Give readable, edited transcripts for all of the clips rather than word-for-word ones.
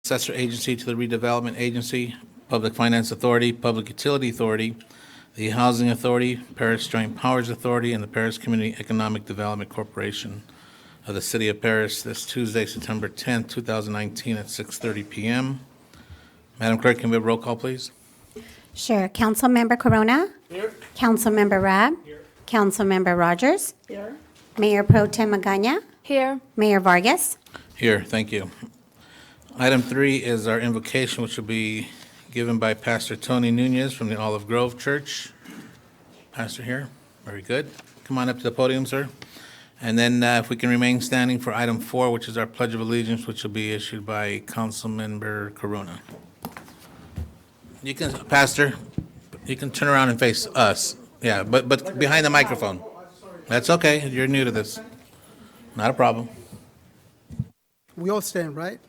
Successor agency to the Redevelopment Agency, Public Finance Authority, Public Utility Authority, the Housing Authority, Perris Joint Powers Authority, and the Perris Community Economic Development Corporation of the City of Perris this Tuesday, September 10th, 2019 at 6:30 p.m. Madam Clerk, can we have a roll call, please? Sure. Councilmember Corona? Here. Councilmember Rabb? Here. Councilmember Rogers? Here. Mayor Pro Tem Magana? Here. Mayor Vargas? Here, thank you. Item 3 is our invocation, which will be given by Pastor Tony Nunez from the Olive Grove Church. Pastor here, very good. Come on up to the podium, sir. And then if we can remain standing for item 4, which is our Pledge of Allegiance, which will be issued by Councilmember Corona. You can, Pastor, you can turn around and face us. Yeah, but behind the microphone. That's okay, you're new to this. Not a problem. We all stand, right?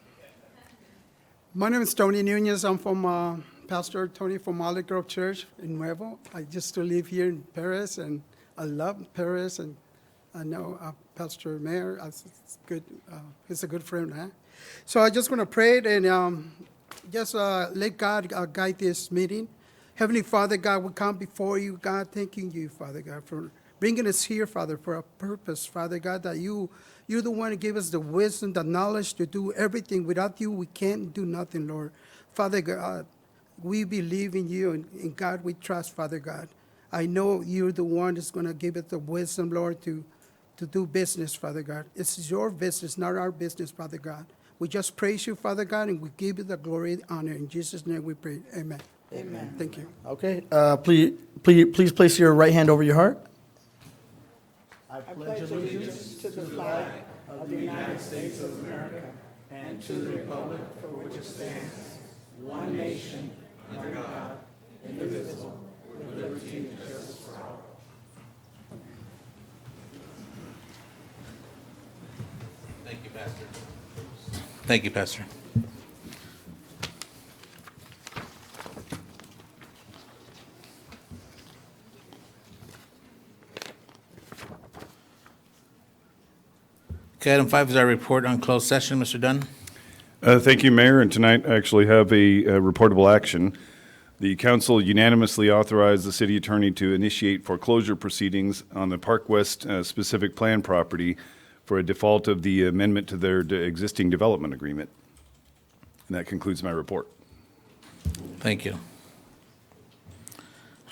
My name is Tony Nunez. I'm from Pastor Tony from Olive Grove Church in Nuevo. I just to live here in Perris, and I love Perris, and I know Pastor Mayor. It's good. He's a good friend, huh? So I just want to pray and just let God guide this meeting. Heavenly Father, God, we come before you, God, thanking you, Father God, for bringing us here, Father, for a purpose, Father God, that you're the one who gave us the wisdom, the knowledge to do everything. Without you, we can't do nothing, Lord. Father God, we believe in you, and in God we trust, Father God. I know you're the one that's going to give us the wisdom, Lord, to do business, Father God. It's your business, not our business, Father God. We just praise you, Father God, and we give you the glory and honor. In Jesus' name we pray. Amen. Amen. Thank you. Okay. Please place your right hand over your heart. I pledge allegiance To the flag of the United States of America and to the republic for which it stands, one nation, under God, indivisible, with liberty and justice for all. Thank you, Pastor. Thank you, Pastor. Okay, item 5 is our report on closed session. Mr. Dunn? Thank you, Mayor. And tonight I actually have a reportable action. The council unanimously authorized the city attorney to initiate foreclosure proceedings on the Park West specific plan property for a default of the amendment to their existing development agreement. And that concludes my report. Thank you.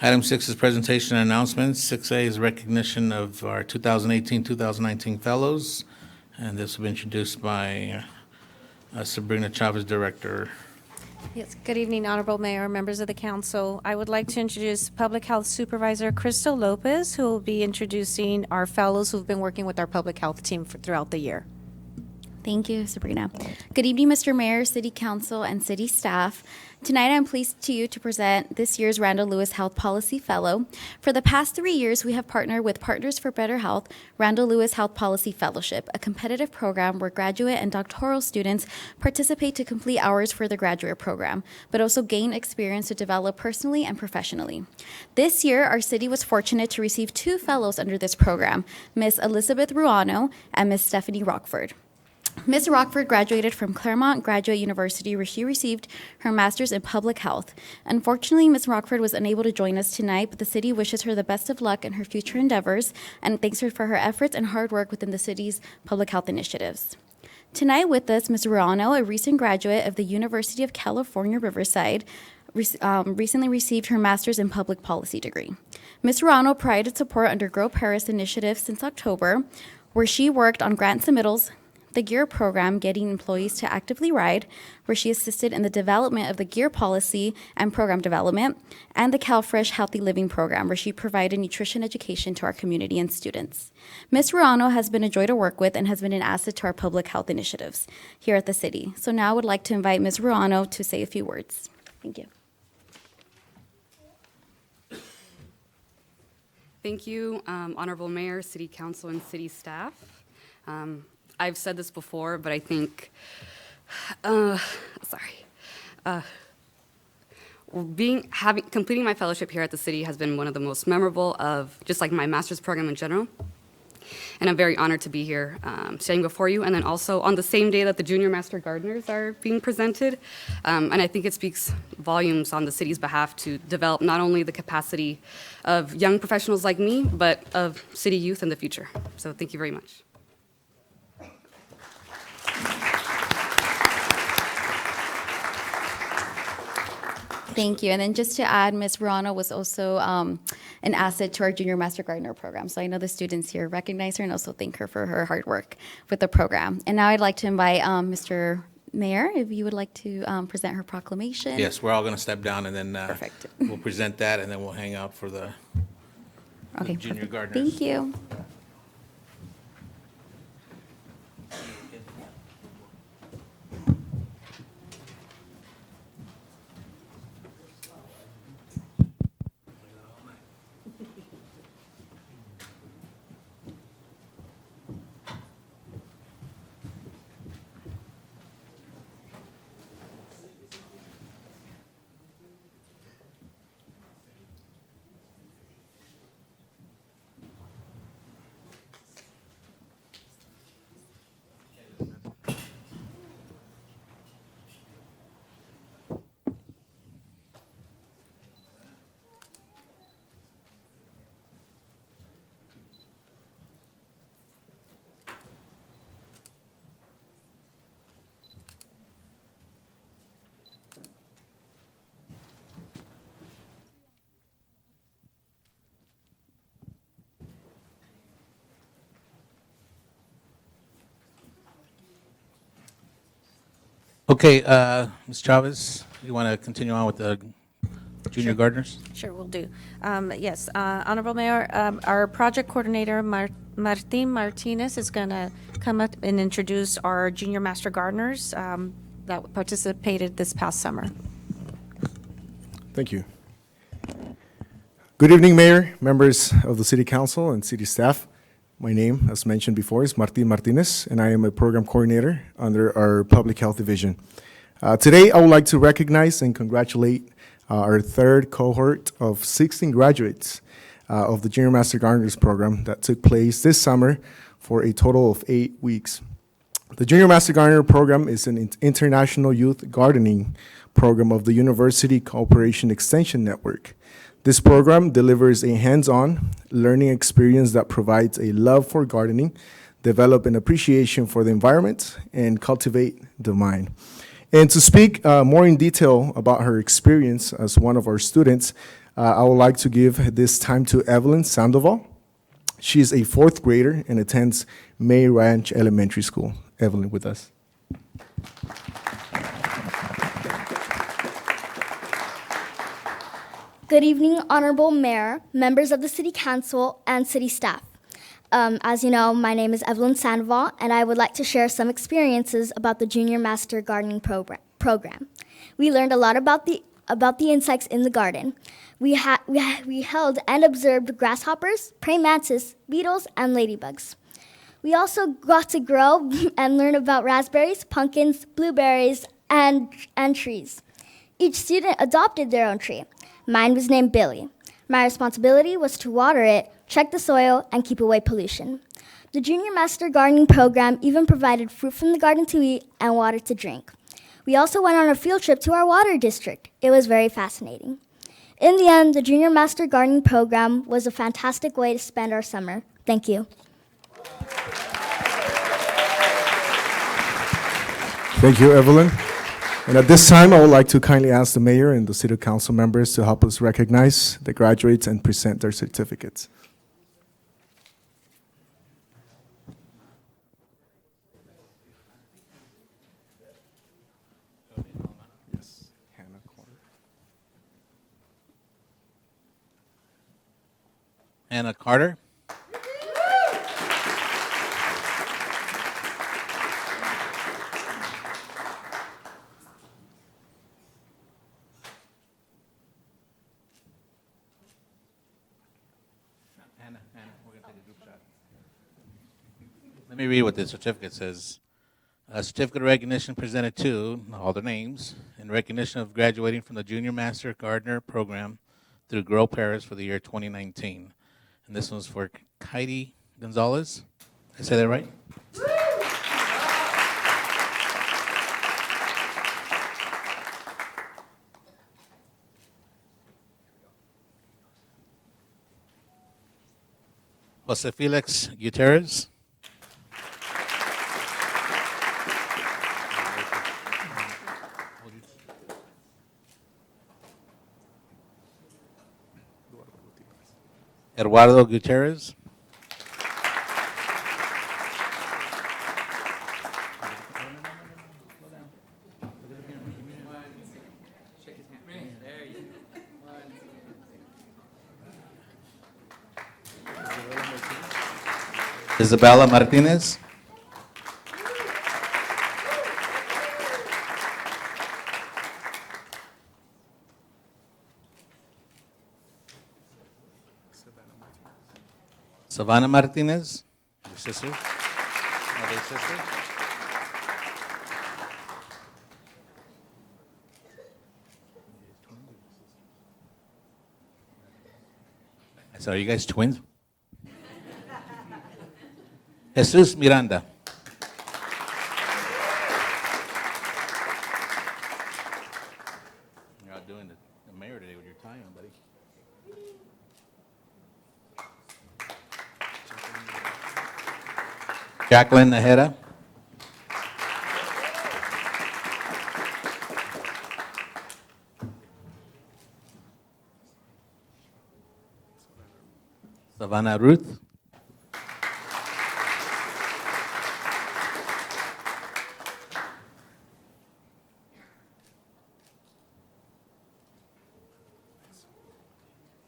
Item 6 is presentation and announcements. 6A is recognition of our 2018-2019 fellows. And this will be introduced by Sabrina Chavez, Director. Yes, good evening, Honorable Mayor, members of the council. I would like to introduce Public Health Supervisor Crystal Lopez, who will be introducing our fellows who've been working with our public health team throughout the year. Thank you, Sabrina. Good evening, Mr. Mayor, City Council, and City staff. Tonight, I'm pleased to present this year's Randall Lewis Health Policy Fellow. For the past 3 years, we have partnered with Partners for Better Health, Randall Lewis Health Policy Fellowship, a competitive program where graduate and doctoral students participate to complete hours for the graduate program, but also gain experience to develop personally and professionally. This year, our city was fortunate to receive 2 fellows under this program, Ms. Elizabeth Ruano and Ms. Stephanie Rockford. Ms. Rockford graduated from Claremont Graduate University, where she received her master's in public health. Unfortunately, Ms. Rockford was unable to join us tonight, but the city wishes her the best of luck in her future endeavors and thanks her for her efforts and hard work within the city's public health initiatives. Tonight with us, Ms. Ruano, a recent graduate of the University of California, Riverside, recently received her master's in public policy degree. Ms. Ruano provided support under Grow Perris initiative since October, where she worked on grant submittals, the GEAR program, getting employees to actively ride, where she assisted in the development of the GEAR policy and program development, and the CalFresh Healthy Living program, where she provided nutrition education to our community and students. Ms. Ruano has been a joy to work with and has been an asset to our public health initiatives here at the city. So now I would like to invite Ms. Ruano to say a few words. Thank you. Thank you, Honorable Mayor, City Council, and City staff. I've said this before, but I think, completing my fellowship here at the city has been one of the most memorable of just like my master's program in general. And I'm very honored to be here standing before you, and then also on the same day that the Junior Master Gardeners are being presented. And I think it speaks volumes on the city's behalf to develop not only the capacity of young professionals like me, but of city youth in the future. So thank you very much. Thank you. And then just to add, Ms. Rana was also an asset to our Junior Master Gardener program. So I know the students here recognize her and also thank her for her hard work with the program. And now I'd like to invite Mr. Mayor, if you would like to present her proclamation. Yes, we're all going to step down, and then Perfect. we'll present that, and then we'll hang out for the Okay, junior perfect. gardeners. Thank you. Okay, Ms. Chavez, you want to continue on with the junior gardeners? Sure, will do. Yes, Honorable Mayor, our project coordinator, Martin Martinez, is going to come up and introduce our junior master gardeners that participated this past summer. Thank you. Good evening, Mayor, members of the City Council, and city staff. My name, as mentioned before, is Martin Martinez, and I am a program coordinator under our Public Health Division. Today, I would like to recognize and congratulate our third cohort of 16 graduates of the Junior Master Gardeners program that took place this summer for a total of 8 weeks. The Junior Master Gardener program is an international youth gardening program of the University Cooperation Extension Network. This program delivers a hands-on learning experience that provides a love for gardening, develop an appreciation for the environment, and cultivate the mind. And to speak more in detail about her experience as one of our students, I would like to give this time to Evelyn Sandoval. She is a 4th grader and attends May Ranch Elementary School. Evelyn with us. Good evening, Honorable Mayor, members of the City Council, and city staff. As you know, my name is Evelyn Sandoval, and I would like to share some experiences about the Junior Master Gardening program. We learned a lot about the insects in the garden. We held and observed grasshoppers, praying mantis, beetles, and ladybugs. We also got to grow and learn about raspberries, pumpkins, blueberries, and trees. Each student adopted their own tree. Mine was named Billy. My responsibility was to water it, check the soil, and keep away pollution. The Junior Master Gardening program even provided fruit from the garden to eat and water to drink. We also went on a field trip to our water district. It was very fascinating. In the end, the Junior Master Gardening program was a fantastic way to spend our summer. Thank you. Thank you, Evelyn. And at this time, I would like to kindly ask the mayor and the city council members to help us recognize the graduates and present their certificates. Hannah Carter. Hannah, we're going to take a group shot. Let me read what the certificate says. A certificate of recognition presented to, all their names, in recognition of graduating from the Junior Master Gardener program through Grow Perris for the year 2019. And this one's for Katie Gonzalez. Did I say that right? Jose Felix Gutierrez. Eduardo Gutierrez. Isabella Martinez. Savannah Martinez. Your sister. Other sister. So are you guys twins? Jesus Miranda. You're out doing the mayor today with your tie on, buddy. Jacqueline Najera. Savannah Ruth.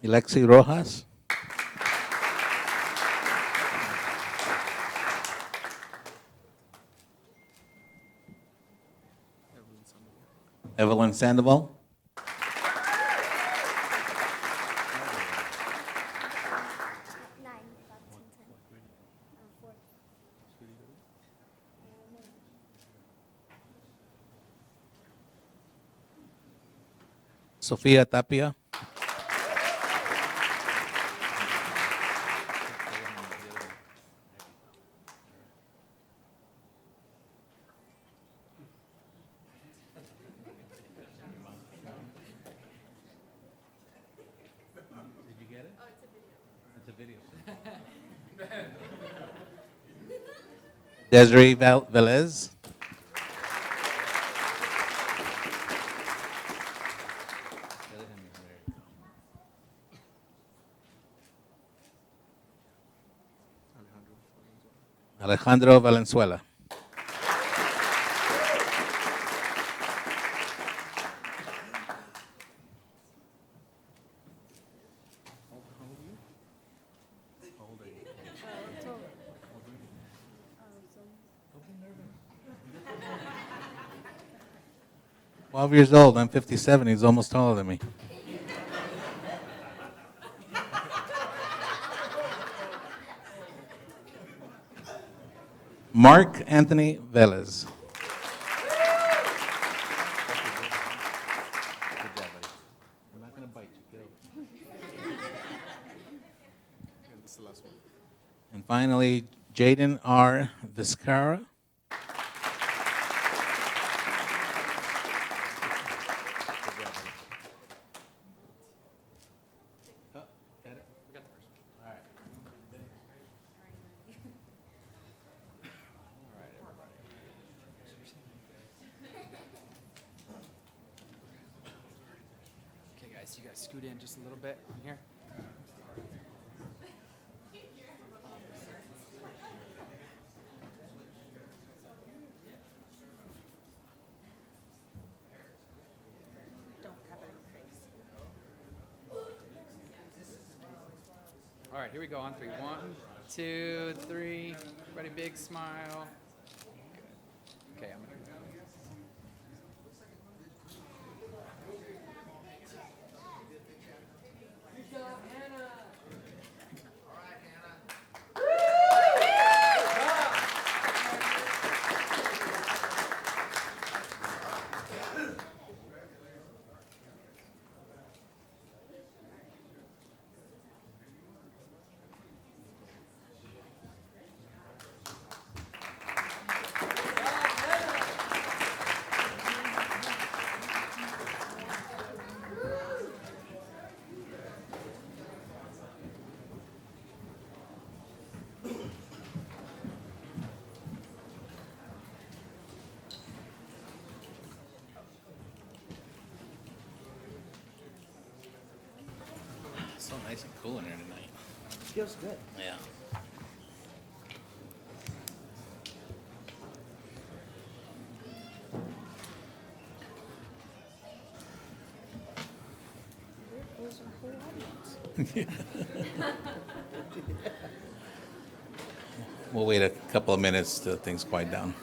Alexi Rojas. Evelyn Sandoval. Sofia Tapia. Desiree Velez. Alejandro Valenzuela. "12 years old. I'm 57. He's almost taller than me." Mark Anthony Velez. I'm not going to bite you. And finally, Jaden R. Vizcarra. Okay, guys, you guys scoot in just a little bit from here. All right, here we go on three. 1, 2, 3. Everybody, big smile. Good. Okay, I'm gonna. Nice and cool in here tonight. Feels good. Yeah. We'll wait a couple of minutes till things quiet down.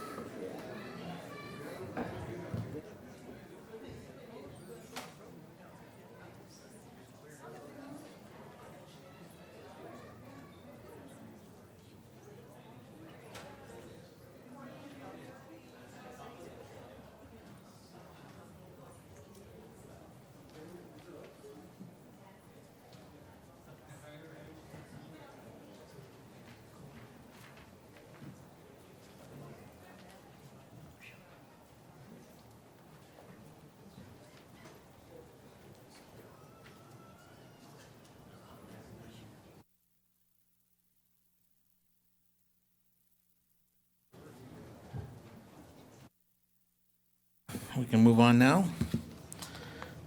We can move on now.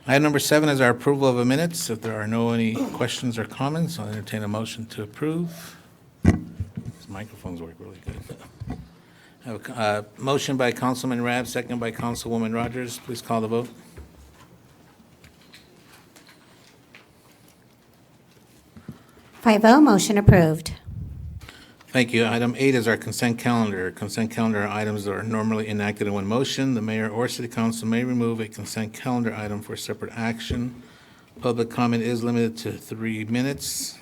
Item number 7 is our approval of the minutes. If there are any questions or comments, I'll entertain a motion to approve. These microphones work really good. I have a motion by Councilman Rab, second by Councilwoman Rogers. Please call the vote. Five oh, motion approved. Thank you. Item 8 is our consent calendar. Consent calendar are items that are normally enacted in one motion. The mayor or city council may remove a consent calendar item for separate action. Public comment is limited to 3 minutes.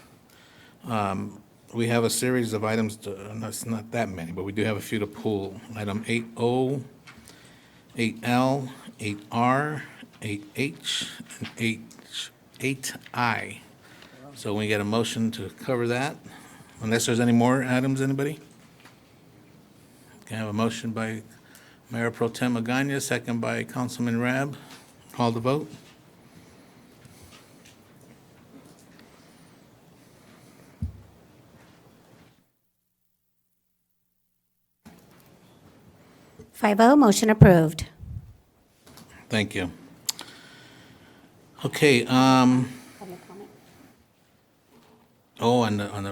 We have a series of items, it's not that many, but we do have a few to pull. Item 8O, 8L, 8R, 8H, and 8I. So we get a motion to cover that. Unless there's any more items, anybody? Can I have a motion by Mayor Pro Tem Magana, second by Councilman Rab. Call the vote. Five oh, motion approved. Thank you. Okay,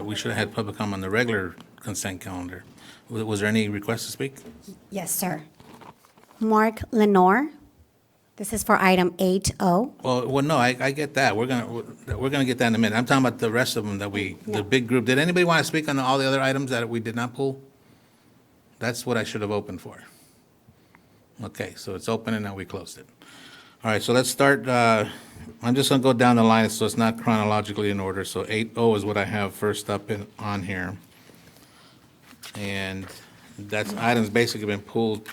we should have had public comment on the regular consent calendar. Was there any request to speak? Yes, sir. Mark Lenore. This is for item 8O. Well, no, I get that. We're gonna get that in a minute. I'm talking about the rest of them the big group. Did anybody want to speak on all the other items that we did not pull? That's what I should have opened for. Okay, so it's open and now we closed it. All right, so let's start, I'm just gonna go down the line so it's not chronologically in order. So 8O is what I have first up on here. And that's items basically been pulled.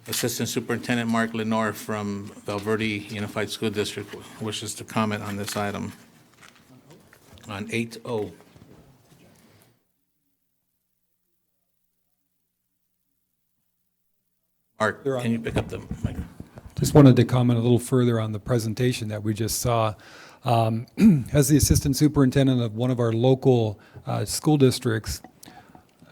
Assistant Superintendent Mark Lenore from Valverde Unified School District wishes to comment on this item, on 8O. Mark, can you pick up the mic? Just wanted to comment a little further on the presentation that we just saw. As the assistant superintendent of one of our local school districts,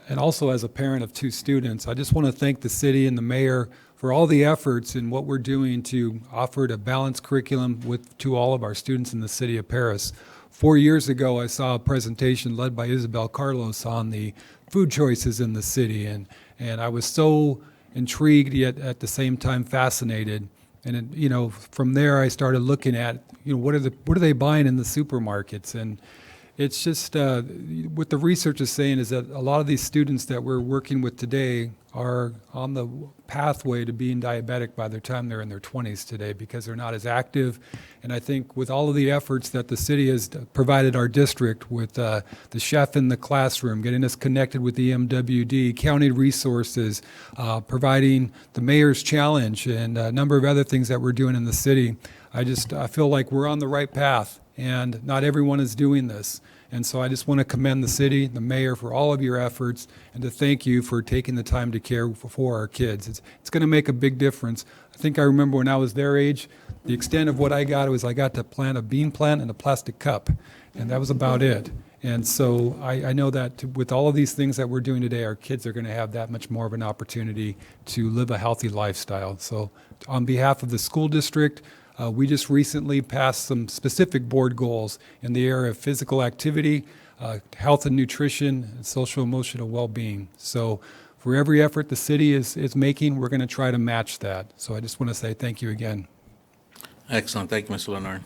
and also as a parent of 2 students, I just want to thank the city and the mayor for all the efforts in what we're doing to offer a balanced curriculum to all of our students in the city of Perris. 4 years ago, I saw a presentation led by Isabel Carlos on the food choices in the city, and I was so intrigued yet at the same time fascinated. And from there I started looking at what are they buying in the supermarkets, and it's just what the research is saying is that a lot of these students that we're working with today are on the pathway to being diabetic by the time they're in their 20s today because they're not as active. And I think with all of the efforts that the city has provided our district with the chef in the classroom, getting us connected with the MWD, county resources, providing the mayor's challenge, and a number of other things that we're doing in the city, I feel like we're on the right path, and not everyone is doing this. And so I just want to commend the city, the mayor, for all of your efforts, and to thank you for taking the time to care for our kids. It's going to make a big difference. I think I remember when I was their age, the extent of what I got was I got to plant a bean plant in a plastic cup, and that was about it. And so I know that with all of these things that we're doing today, our kids are going to have that much more of an opportunity to live a healthy lifestyle. So on behalf of the school district, We just recently passed some specific board goals in the area of physical activity, health and nutrition, and social emotional well-being. So for every effort the city is making, we're going to try to match that. So I just want to say thank you again. Excellent. Thank you, Mr. Lenore.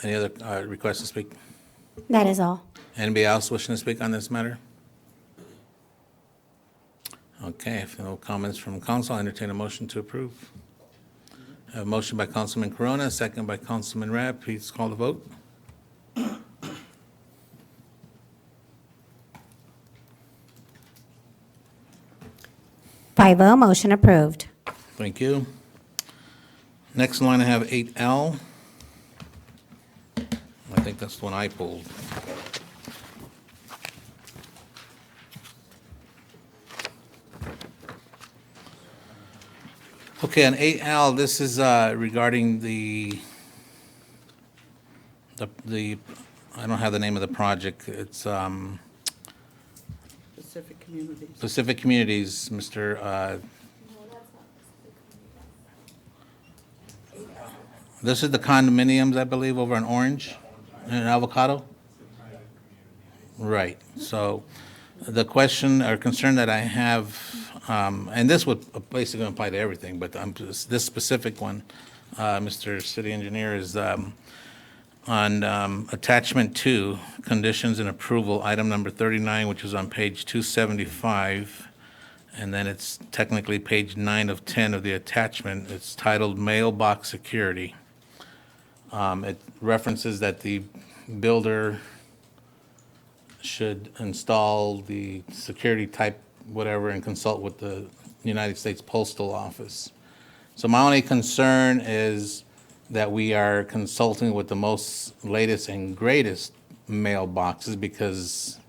Any other requests to speak? That is all. Anybody else wishing to speak on this matter? Okay, if no comments from council, I entertain a motion to approve. I have a motion by Councilman Corona, second by Councilman Rabb. Please call the vote. 5-0, motion approved. Thank you. Next in line, I have 8L. I think that's the one I pulled. Okay, on 8L, this is regarding the, I don't have the name of the project. It's Pacific Communities. Pacific Communities, Mr. This is the condominiums, I believe, over on Orange and Avocado? Right. So the question or concern that I have, and this would basically apply to everything, but this specific one, Mr. City Engineer, is on attachment 2, conditions and approval, item number 39, which is on page 275. And then it's technically page 9 of 10 of the attachment. It's titled Mailbox Security. It references that the builder should install the security type whatever and consult with the United States Postal Office. So my only concern is that we are consulting with the most latest and greatest mailboxes, because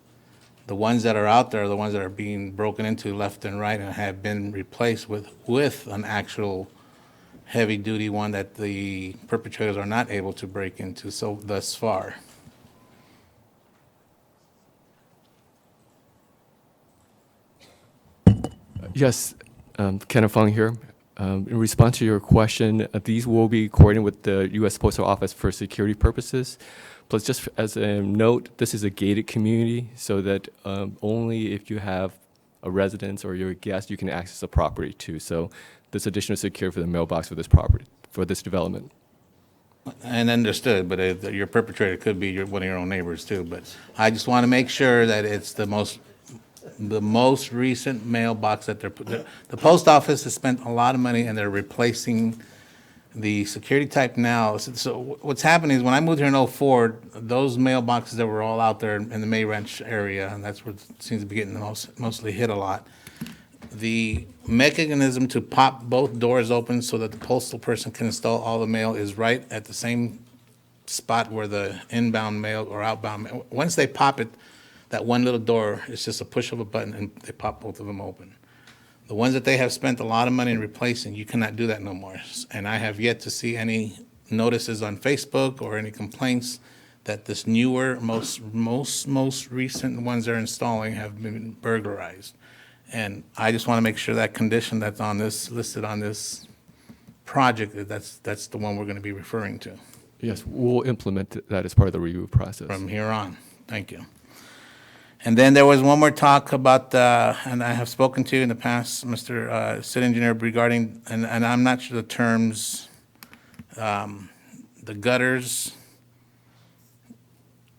the ones that are out there are the ones that are being broken into left and right and have been replaced with an actual heavy-duty one that the perpetrators are not able to break into so thus far. Yes, Kenneth Fung here. In response to your question, these will be coordinated with the U.S. Postal Office for security purposes. Plus, just as a note, this is a gated community, so that only if you have a residence or you're a guest, you can access the property too. So there's additional security for the mailbox for this property, for this development. And understood, but your perpetrator could be one of your own neighbors too. But I just want to make sure that it's the most recent mailbox that the post office has spent a lot of money and they're replacing the security type now. So what's happening is when I moved here in '04, those mailboxes that were all out there in the May Ranch area, and that's where it seems to be getting mostly hit a lot. The mechanism to pop both doors open so that the postal person can install all the mail is right at the same spot where the inbound mail or outbound mail. Once they pop it, that one little door, it's just a push of a button and they pop both of them open. The ones that they have spent a lot of money in replacing, you cannot do that no more. And I have yet to see any notices on Facebook or any complaints that this newer, most recent ones they're installing have been burglarized. And I just want to make sure that condition that's on this, listed on this project, that's the one we're going to be referring to. Yes, we'll implement that as part of the review process. From here on. Thank you. And then there was one more talk about, and I have spoken to you in the past, Mr. City Engineer, regarding, and I'm not sure the terms, the gutters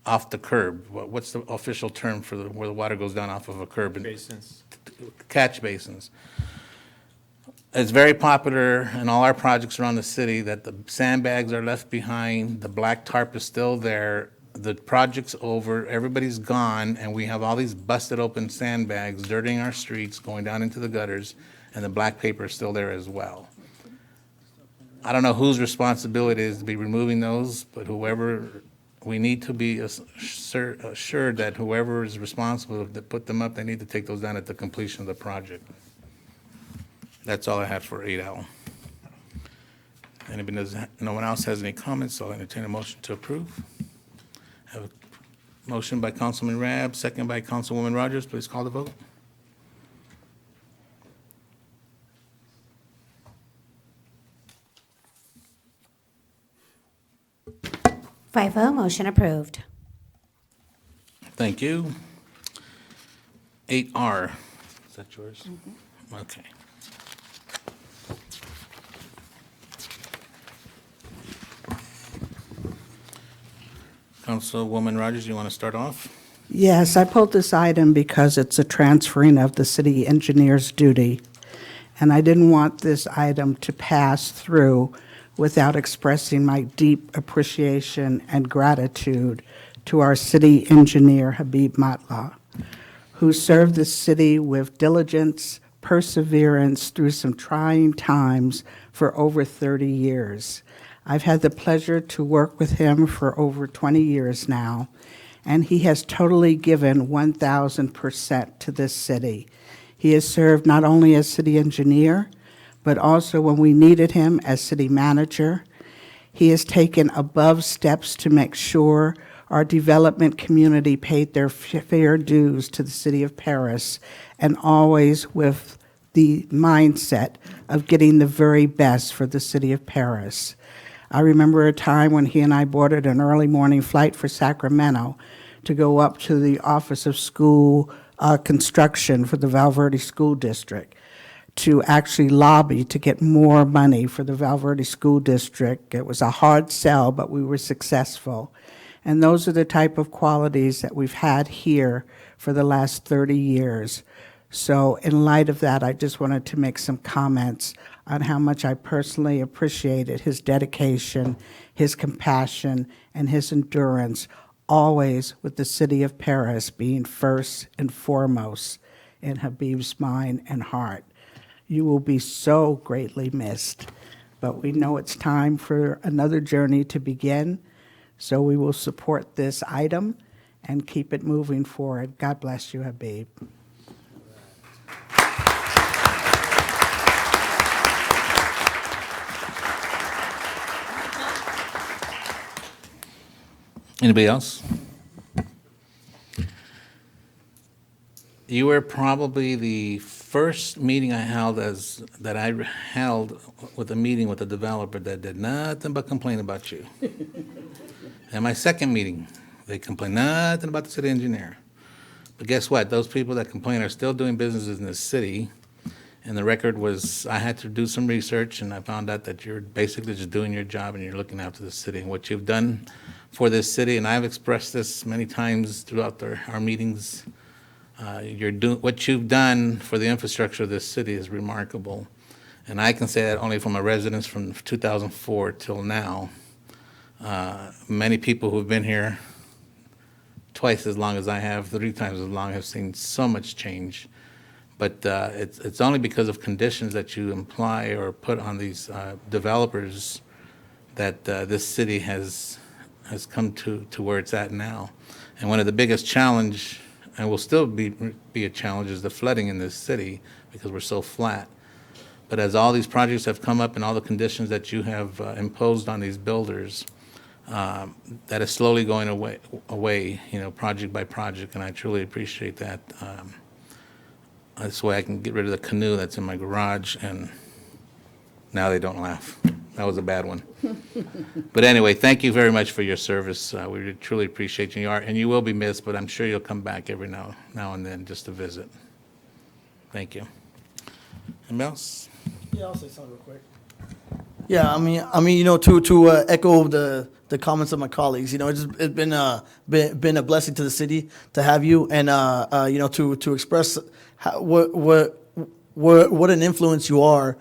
off the curb. What's the official term for where the water goes down off of a curb? Basins. Catch basins. It's very popular in all our projects around the city that the sandbags are left behind, the black tarp is still there, the project's over, everybody's gone, and we have all these busted open sandbags dirtying our streets, going down into the gutters, and the black paper is still there as well. I don't know whose responsibility it is to be removing those, but we need to be assured that whoever is responsible to put them up, they need to take those down at the completion of the project. That's all I had for 8L. No one else has any comments, so I'll entertain a motion to approve. Have a motion by Councilman Rabb, second by Councilwoman Rogers. Please call the vote. 5-0, motion approved. Thank you. 8R. Is that yours? Okay. Councilwoman Rogers, you want to start off? Yes, I pulled this item because it's a transferring of the city engineer's duty, and I didn't want this item to pass through without expressing my deep appreciation and gratitude to our city engineer, Habib Matla, who served the city with diligence, perseverance through some trying times for over 30 years. I've had the pleasure to work with him for over 20 years now, and he has totally given 1,000% to this city. He has served not only as city engineer, but also when we needed him as city manager. He has taken above steps to make sure our development community paid their fair dues to the city of Perris, and always with the mindset of getting the very best for the city of Perris. I remember a time when he and I boarded an early morning flight for Sacramento to go up to the Office of School Construction for the Val Verde School District to actually lobby to get more money for the Val Verde School District. It was a hard sell, but we were successful. And those are the type of qualities that we've had here for the last 30 years. So in light of that, I just wanted to make some comments on how much I personally appreciated his dedication, his compassion, and his endurance, always with the city of Perris being first and foremost in Habib's mind and heart. You will be so greatly missed, but we know it's time for another journey to begin, so we will support this item and keep it moving forward. God bless you, Habib. Anybody else? You were probably the first meeting I held with a meeting with a developer that did nothing but complain about you. And my second meeting, they complained nothing about the city engineer. But guess what? Those people that complain are still doing businesses in the city. And the record was, I had to do some research, and I found out that you're basically just doing your job and you're looking after the city. And what you've done for this city, and I've expressed this many times throughout our meetings, what you've done for the infrastructure of this city is remarkable. And I can say that only from a residence from 2004 till now. Many people who've been here twice as long as I have, 3 times as long, have seen so much change. But it's only because of conditions that you imply or put on these developers that this city has come to where it's at now. And one of the biggest challenge, and will still be a challenge, is the flooding in this city because we're so flat. But as all these projects have come up and all the conditions that you have imposed on these builders, that is slowly going away, project by project, and I truly appreciate that. This way I can get rid of the canoe that's in my garage, and now they don't laugh. That was a bad one. But anyway, thank you very much for your service. We truly appreciate you. And you will be missed, but I'm sure you'll come back every now and then just to visit. Thank you. Anybody else? Yeah, I'll say something real quick. Yeah, I mean, to echo the comments of my colleagues, it's been a blessing to the city to have you, and to express what an influence you are,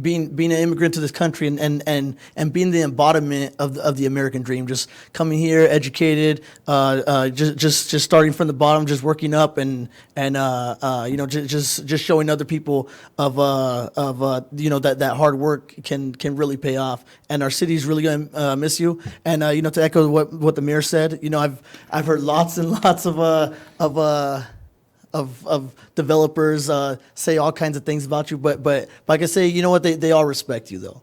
being an immigrant to this country and being the embodiment of the American dream. Just coming here, educated, just starting from the bottom, just working up, and just showing other people of that hard work can really pay off. And our city's really gonna miss you. And to echo what the mayor said, I've heard lots and lots of developers say all kinds of things about you, but like I say, you know what, they all respect you though.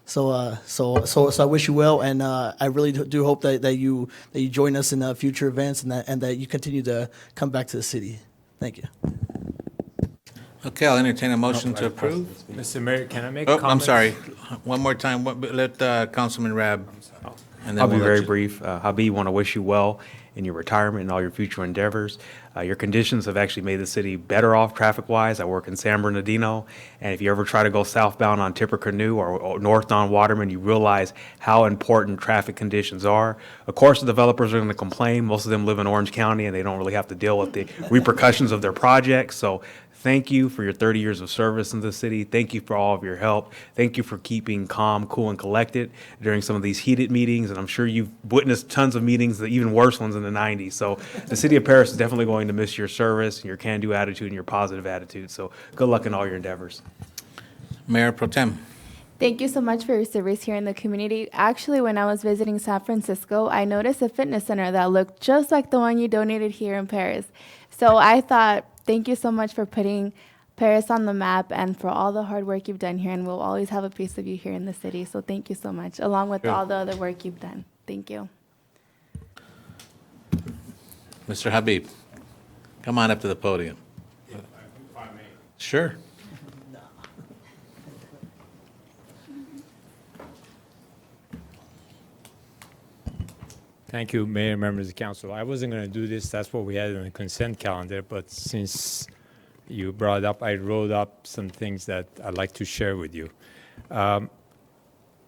So I wish you well, and I really do hope that you join us in future events, and that you continue to come back to the city. Thank you. Okay, I'll entertain a motion to approve. Mr. Mayor, can I make Oh, comments? I'm sorry. One more time. Let Councilman Rabb And then I'll be we'll let very you- brief. Habib, want to wish you well in your retirement and all your future endeavors. Your conditions have actually made the city better off traffic-wise. I work in San Bernardino, and if you ever try to go southbound on Tippecanoe or north on Waterman, you realize how important traffic conditions are. Of course, the developers are going to complain. Most of them live in Orange County, and they don't really have to deal with the repercussions of their projects. So thank you for your 30 years of service in the city. Thank you for all of your help. Thank you for keeping calm, cool, and collected during some of these heated meetings. And I'm sure you've witnessed tons of meetings, the even worse ones in the 90s. So the city of Perris is definitely going to miss your service, your can-do attitude, and your positive attitude. So good luck in all your endeavors. Mayor Pro Tem. Thank you so much for your service here in the community. Actually, when I was visiting San Francisco, I noticed a fitness center that looked just like the one you donated here in Paris. So I thought, thank you so much for putting Paris on the map and for all the hard work you've done here. And we'll always have a piece of you here in the city. So thank you so much, along with Sure. all the other work you've done. Thank you. Mr. Habib, come on up to the podium. Sure. Thank you, Mayor, members of the council. I wasn't going to do this. That's what we had on the consent calendar. But since you brought it up, I wrote up some things that I'd like to share with you. I'm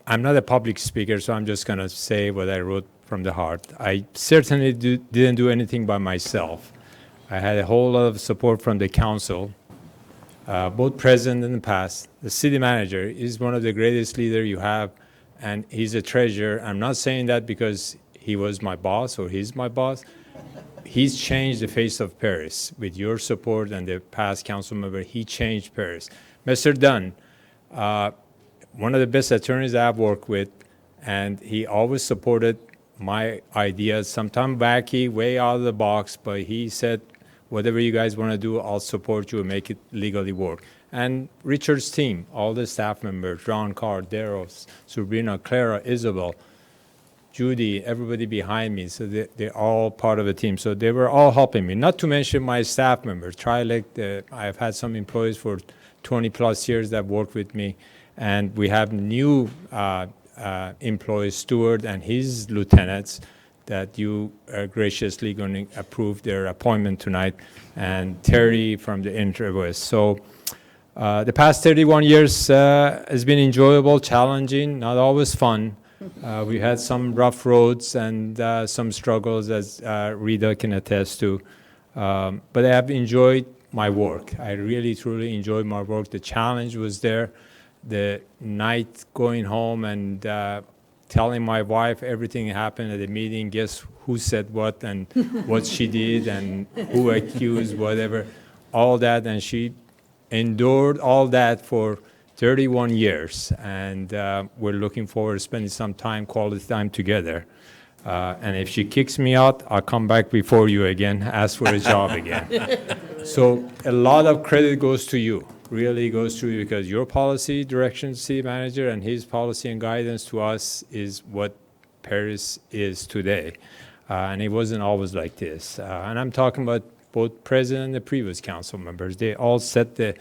not a public speaker, so I'm just going to say what I wrote from the heart. I certainly didn't do anything by myself. I had a whole lot of support from the council, both present and past. The city manager is one of the greatest leaders you have, and he's a treasure. I'm not saying that because he was my boss or he's my boss. He's changed the face of Perris. With your support and the past council member, he changed Perris. Mr. Dunn, one of the best attorneys I've worked with, and he always supported my ideas, sometimes wacky, way out of the box, but he said, whatever you guys want to do, I'll support you and make it legally work. And Richard's team, all the staff members, Ron Carr, Daryl, Sabrina, Clara, Isabel, Judy, everybody behind me, so they're all part of the team. So they were all helping me, not to mention my staff members. Trilect, I've had some employees for 20 plus years that work with me, and we have new employees, Stewart and his lieutenants, that you are graciously going to approve their appointment tonight, and Terry from the Inter-West. So the past 31 years has been enjoyable, challenging, not always fun. We had some rough roads and some struggles, as Rita can attest to. But I have enjoyed my work. I really, truly enjoyed my work. The challenge was there. The night going home and telling my wife everything happened at the meeting, guess who said what and what she did and who accused, whatever, all that. And she endured all that for 31 years, and we're looking forward to spending some time, quality time together. And if she kicks me out, I'll come back before you again, ask for a job again. So a lot of credit goes to you, really goes to you, because your policy direction, city manager, and his policy and guidance to us is what Perris is today. And it wasn't always like this. And I'm talking about both president and the previous council members. They all set the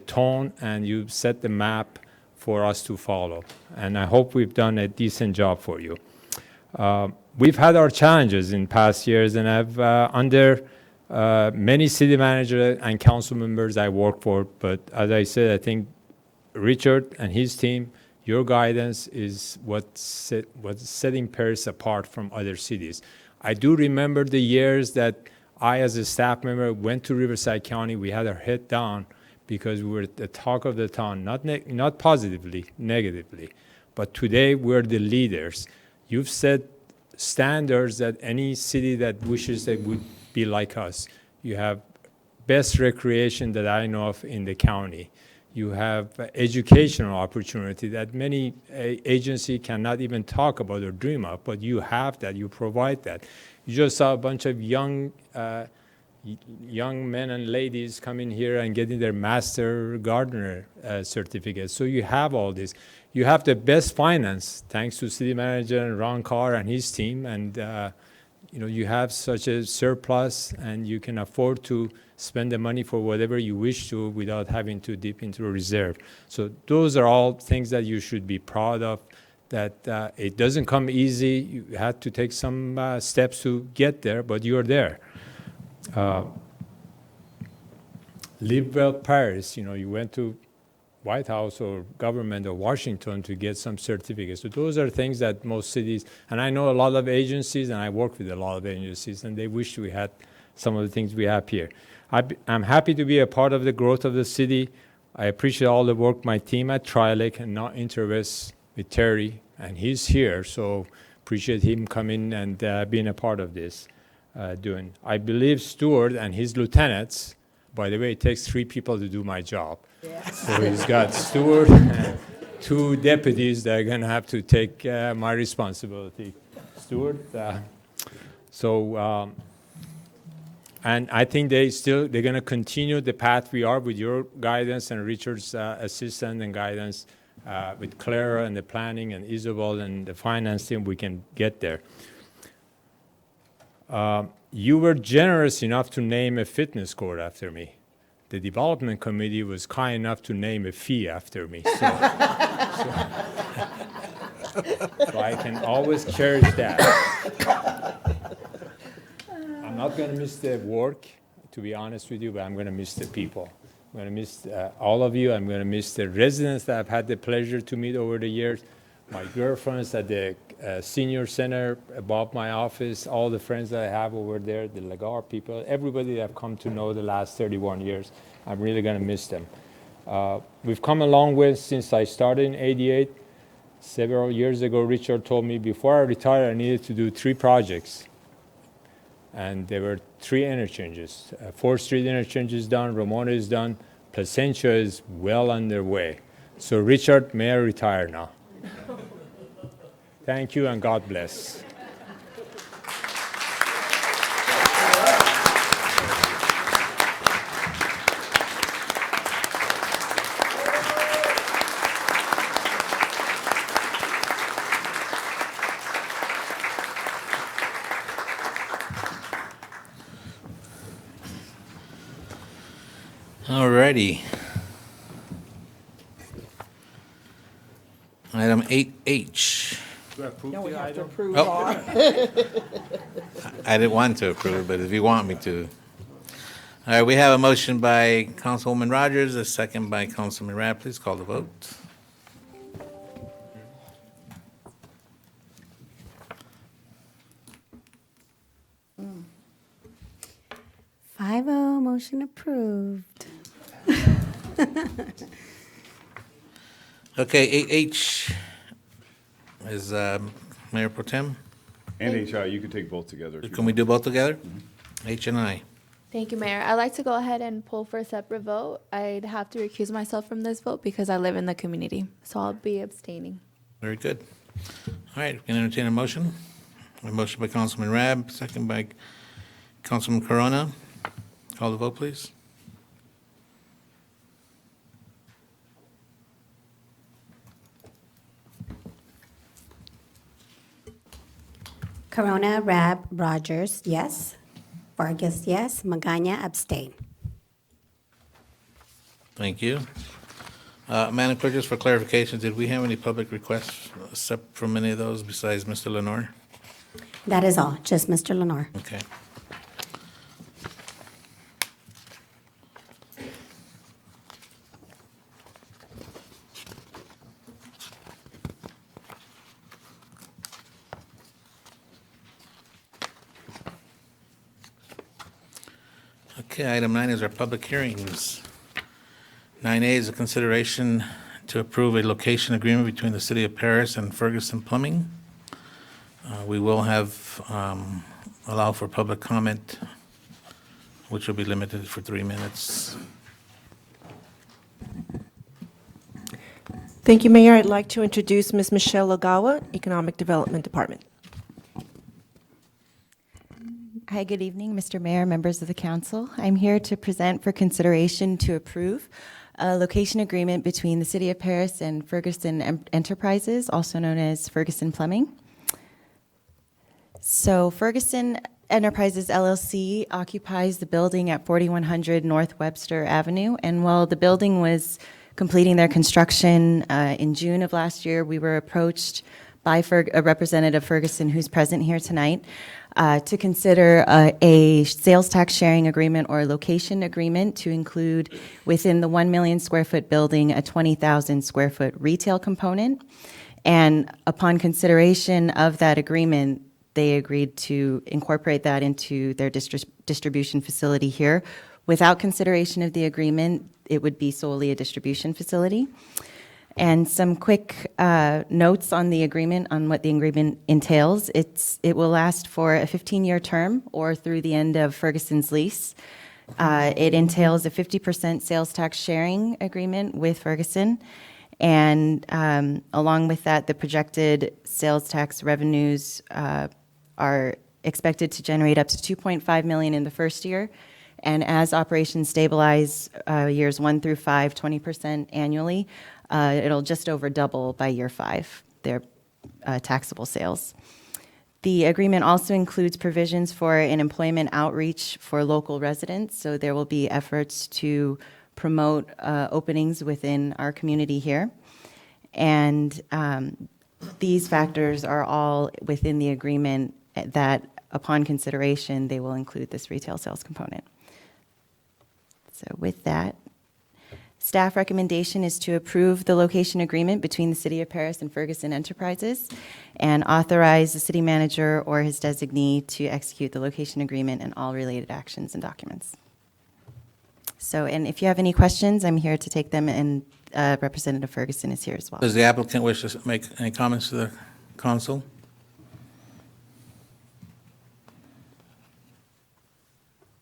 tone, and you set the map for us to follow. And I hope we've done a decent job for you. We've had our challenges in past years, and I've under many city managers and council members I work for. But as I said, I think Richard and his team, your guidance is what's setting Perris apart from other cities. I do remember the years that I, as a staff member, went to Riverside County. We had our head down because we were the talk of the town, not positively, negatively. But today, we're the leaders. You've set standards that any city that wishes that would be like us. You have best recreation that I know of in the county. You have educational opportunity that many agencies cannot even talk about or dream of, but you have that, you provide that. You just saw a bunch of young men and ladies coming here and getting their master gardener certificates. So you have all this. You have the best finance, thanks to city manager and Ron Carr and his team, and you have such a surplus, and you can afford to spend the money for whatever you wish to without having to dip into a reserve. So those are all things that you should be proud of. that it doesn't come easy. You had to take some steps to get there, but you're there. Live well, Paris. You went to White House or government or Washington to get some certificates. So those are things that most cities, and I know a lot of agencies, and I work with a lot of agencies, and they wish we had some of the things we have here. I'm happy to be a part of the growth of the city. I appreciate all the work my team at Trilec and not Interwest with Terry, and he's here, so appreciate him coming and being a part of this doing. I believe Stewart and his lieutenants, by the way, it takes 3 people to do my job. Yeah. So he's got Stewart and 2 deputies that are going to have to take my responsibility. Stewart. And I think they're going to continue the path we are with your guidance and Richard's assistance and guidance with Clara and the planning and Isabel and the finance team. We can get there. You were generous enough to name a fitness court after me. The development committee was kind enough to name a fee after me. So I can always cherish that. I'm not going to miss the work, to be honest with you, but I'm going to miss the people. I'm going to miss all of you. I'm going to miss the residents that I've had the pleasure to meet over the years, my girlfriends at the senior center above my office, all the friends that I have over there, the Lagar people, everybody that I've come to know the last 31 years. I'm really going to miss them. We've come a long way since I started in '88. Several years ago, Richard told me before I retired, I needed to do 3 projects. And there were 3 interchanges. 4th Street interchange is done, Ramona is done, Placentia is well underway. So Richard, may I retire now? Thank you and God bless. All righty. Item 8H. No, we have to approve Oh. all. I didn't want to approve it, but if you want me to. All right, we have a motion by Councilwoman Rogers, a second by Councilman Rabb. Please call the vote. Five oh, motion approved. Okay, 8H is Mayor Pro Tem. And HI, you can take both together. if you Can we want. do both together? H and I. Thank you, Mayor. I'd like to go ahead and pull for a separate vote. I'd have to recuse myself from this vote because I live in the community, so I'll be abstaining. Very good. All right, we can entertain a motion. A motion by Councilman Rabb, second by Councilman Corona. Call the vote, please. Corona, Rabb, Rogers, yes. Vargas, yes. Magana, abstain. Thank you. Madam Clerk, just for clarification, did we have any public requests except from any of those besides Mr. Lenore? That is all, just Mr. Lenore. Okay. Okay, item 9 is our public hearings. 9A is a consideration to approve a location agreement between the City of Perris and Ferguson Plumbing. We will have, allow for public comment, which will be limited for 3 minutes. Thank you, Mayor. I'd like to introduce Ms. Michelle Ogawa, Economic Development Department. Hi, good evening, Mr. Mayor, members of the council. I'm here to present for consideration to approve a location agreement between the City of Perris and Ferguson Enterprises, also known as Ferguson Plumbing. So Ferguson Enterprises LLC occupies the building at 4100 North Webster Avenue, and while the building was completing their construction. In June of last year, we were approached by a representative Ferguson who's present here tonight to consider a sales tax sharing agreement or a location agreement to include within the 1 million square foot building a 20,000 square foot retail component. And upon consideration of that agreement, they agreed to incorporate that into their distribution facility here. Without consideration of the agreement, it would be solely a distribution facility. And some quick notes on the agreement, on what the agreement entails. It will last for a 15-year term or through the end of Ferguson's lease. It entails a 50% sales tax sharing agreement with Ferguson. And along with that, the projected sales tax revenues are expected to generate up to $2.5 million in the first year. And as operations stabilize years 1 through 5, 20% annually, it'll just over double by year 5, their taxable sales. The agreement also includes provisions for an employment outreach for local residents, so there will be efforts to promote openings within our community here. And these factors are all within the agreement that, upon consideration, they will include this retail sales component. So with that, staff recommendation is to approve the location agreement between the City of Perris and Ferguson Enterprises and authorize the city manager or his designee to execute the location agreement and all related actions and documents. So, and if you have any questions, I'm here to take them, and Representative Ferguson is here as well. Does the applicant wish to make any comments to the council?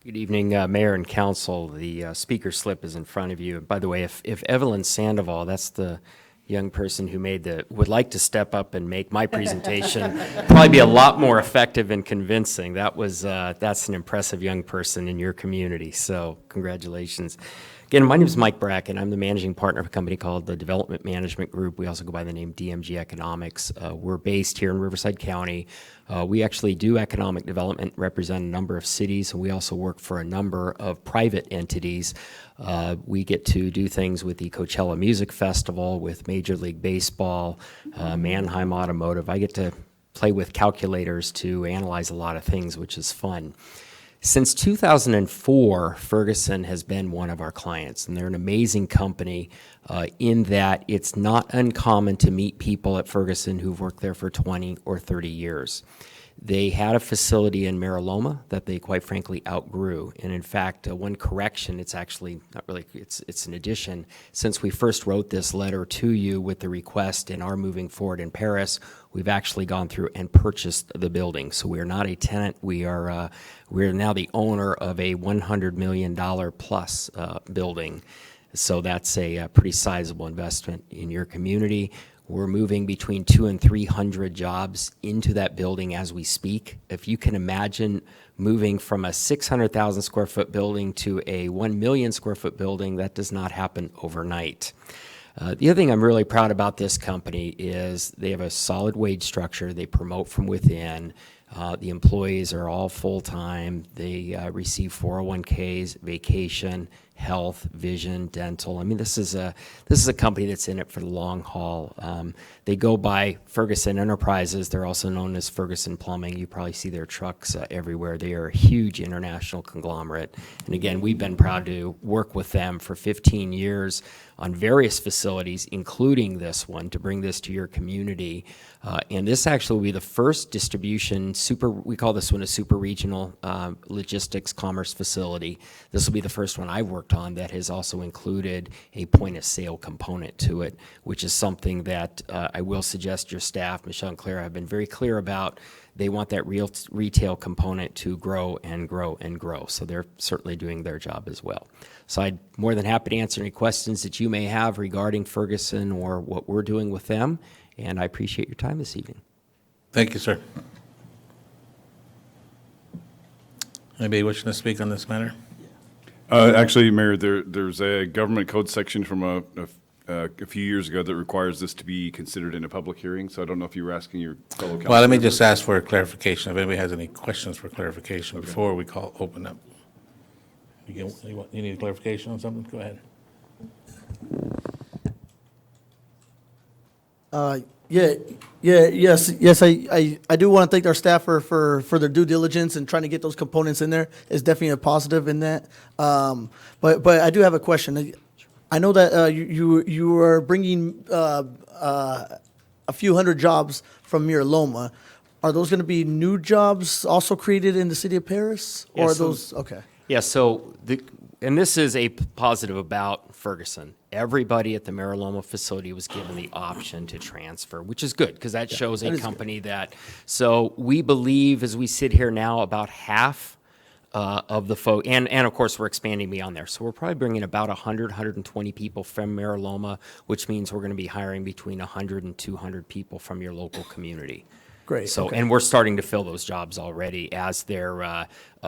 Good evening, Mayor and Council. The speaker slip is in front of you. By the way, if Evelyn Sandoval, that's the young person who would like to step up and make my presentation, probably be a lot more effective and convincing. That's an impressive young person in your community, so congratulations. Again, my name is Mike Bracken. I'm the managing partner of a company called the Development Management Group. We also go by the name DMG Economics. We're based here in Riverside County. We actually do economic development, represent a number of cities, and we also work for a number of private entities. We get to do things with the Coachella Music Festival, with Major League Baseball, Mannheim Automotive. I get to play with calculators to analyze a lot of things, which is fun. Since 2004, Ferguson has been one of our clients, and they're an amazing company in that it's not uncommon to meet people at Ferguson who've worked there for 20 or 30 years. They had a facility in Mariloma that they quite frankly outgrew. And in fact, one correction, it's actually not really, it's an addition. Since we first wrote this letter to you with the request and are moving forward in Perris, we've actually gone through and purchased the building. So we are not a tenant. We're now the owner of a $100 million plus building. So that's a pretty sizable investment in your community. We're moving between 200 and 300 jobs into that building as we speak. If you can imagine moving from a 600,000 square foot building to a 1 million square foot building, that does not happen overnight. The other thing I'm really proud about this company is they have a solid wage structure. They promote from within. The employees are all full-time. They receive 401ks, vacation, health, vision, dental. I mean, this is a company that's in it for the long haul. They go by Ferguson Enterprises. They're also known as Ferguson Plumbing. You probably see their trucks everywhere. They are a huge international conglomerate. And again, we've been proud to work with them for 15 years on various facilities, including this one, to bring this to your community. And this actually will be the first distribution we call this one a super regional logistics commerce facility. This will be the first one I've worked on that has also included a point of sale component to it, which is something that I will suggest your staff, Michelle and Clara, have been very clear about. They want that real retail component to grow and grow and grow. So they're certainly doing their job as well. So I'm more than happy to answer any questions that you may have regarding Ferguson or what we're doing with them. And I appreciate your time this evening. Thank you, sir. Anybody wishing to speak on this matter? Actually, Mayor, there's a government code section from a few years ago that requires this to be considered in a public hearing. So I don't know if you were asking your fellow council Well, let me members. just ask for a clarification. If anybody has any questions for clarification before we open up. You need a clarification on something? Go ahead. Yes. I do want to thank our staff for their due diligence and trying to get those components in there. It's definitely a positive in that. But I do have a question. I know that you are bringing a few hundred jobs from Mira Loma. Are those going to be new jobs also created in the city of Perris, or are those okay? Yeah, so and this is a positive about Ferguson. Everybody at the Mariloma facility was given the option to transfer, which is good because that shows a company that. So we believe, as we sit here now, about half of the folk, and of course we're expanding beyond there. So we're probably bringing about 100, 120 people from Mariloma, which means we're going to be hiring between 100 and 200 people from your local community. Great. So, okay. and we're starting to fill those jobs already as they're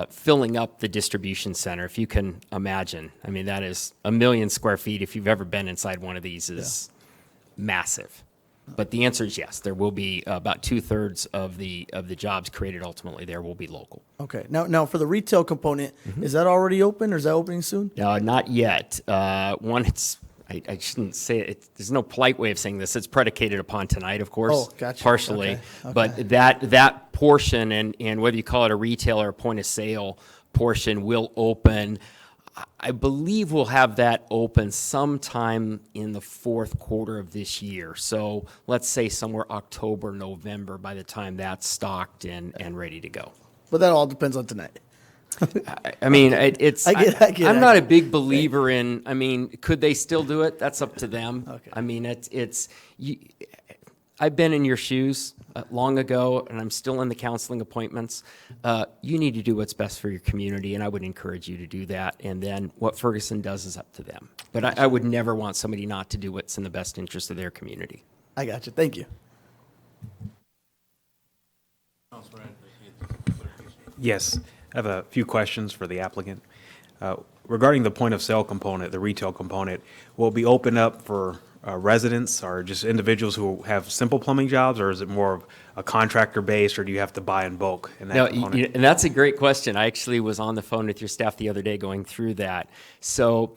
filling up the distribution center. If you can imagine, I mean, that is 1 million square feet. If you've ever been inside one of these, is massive. But the answer is yes. There will be about 2/3 of the jobs created ultimately there will be local. Okay. Now for the retail component, is that already open, or is that opening soon? Not yet. I shouldn't say it. There's no polite way of saying this. It's predicated upon tonight, of course. Oh, gotcha. Partially. Okay. But that portion, and whether you call it a retail or a point of sale portion, will open. I believe we'll have that open sometime in the fourth quarter of this year. So let's say somewhere October, November, by the time that's stocked and ready to go. But that all depends on tonight. I mean, I'm not I a big believer in, I mean, could they still do it? That's up to them. Okay. I mean, I've been in your shoes long ago, and I'm still in the counseling appointments. You need to do what's best for your community, and I would encourage you to do that. And then what Ferguson does is up to them. But I would never want somebody not to do what's in the best interest of their community. I got you. Thank you. Yes, I have a few questions for the applicant. Regarding the point of sale component, the retail component, will it be open up for residents or just individuals who have simple plumbing jobs, or is it more of a contractor base, or do you have to buy in bulk in that component? And that's a great question. I actually was on the phone with your staff the other day going through that. So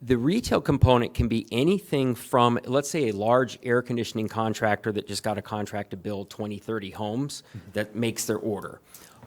the retail component can be anything from, let's say, a large air conditioning contractor that just got a contract to build 20, 30 homes that makes their order,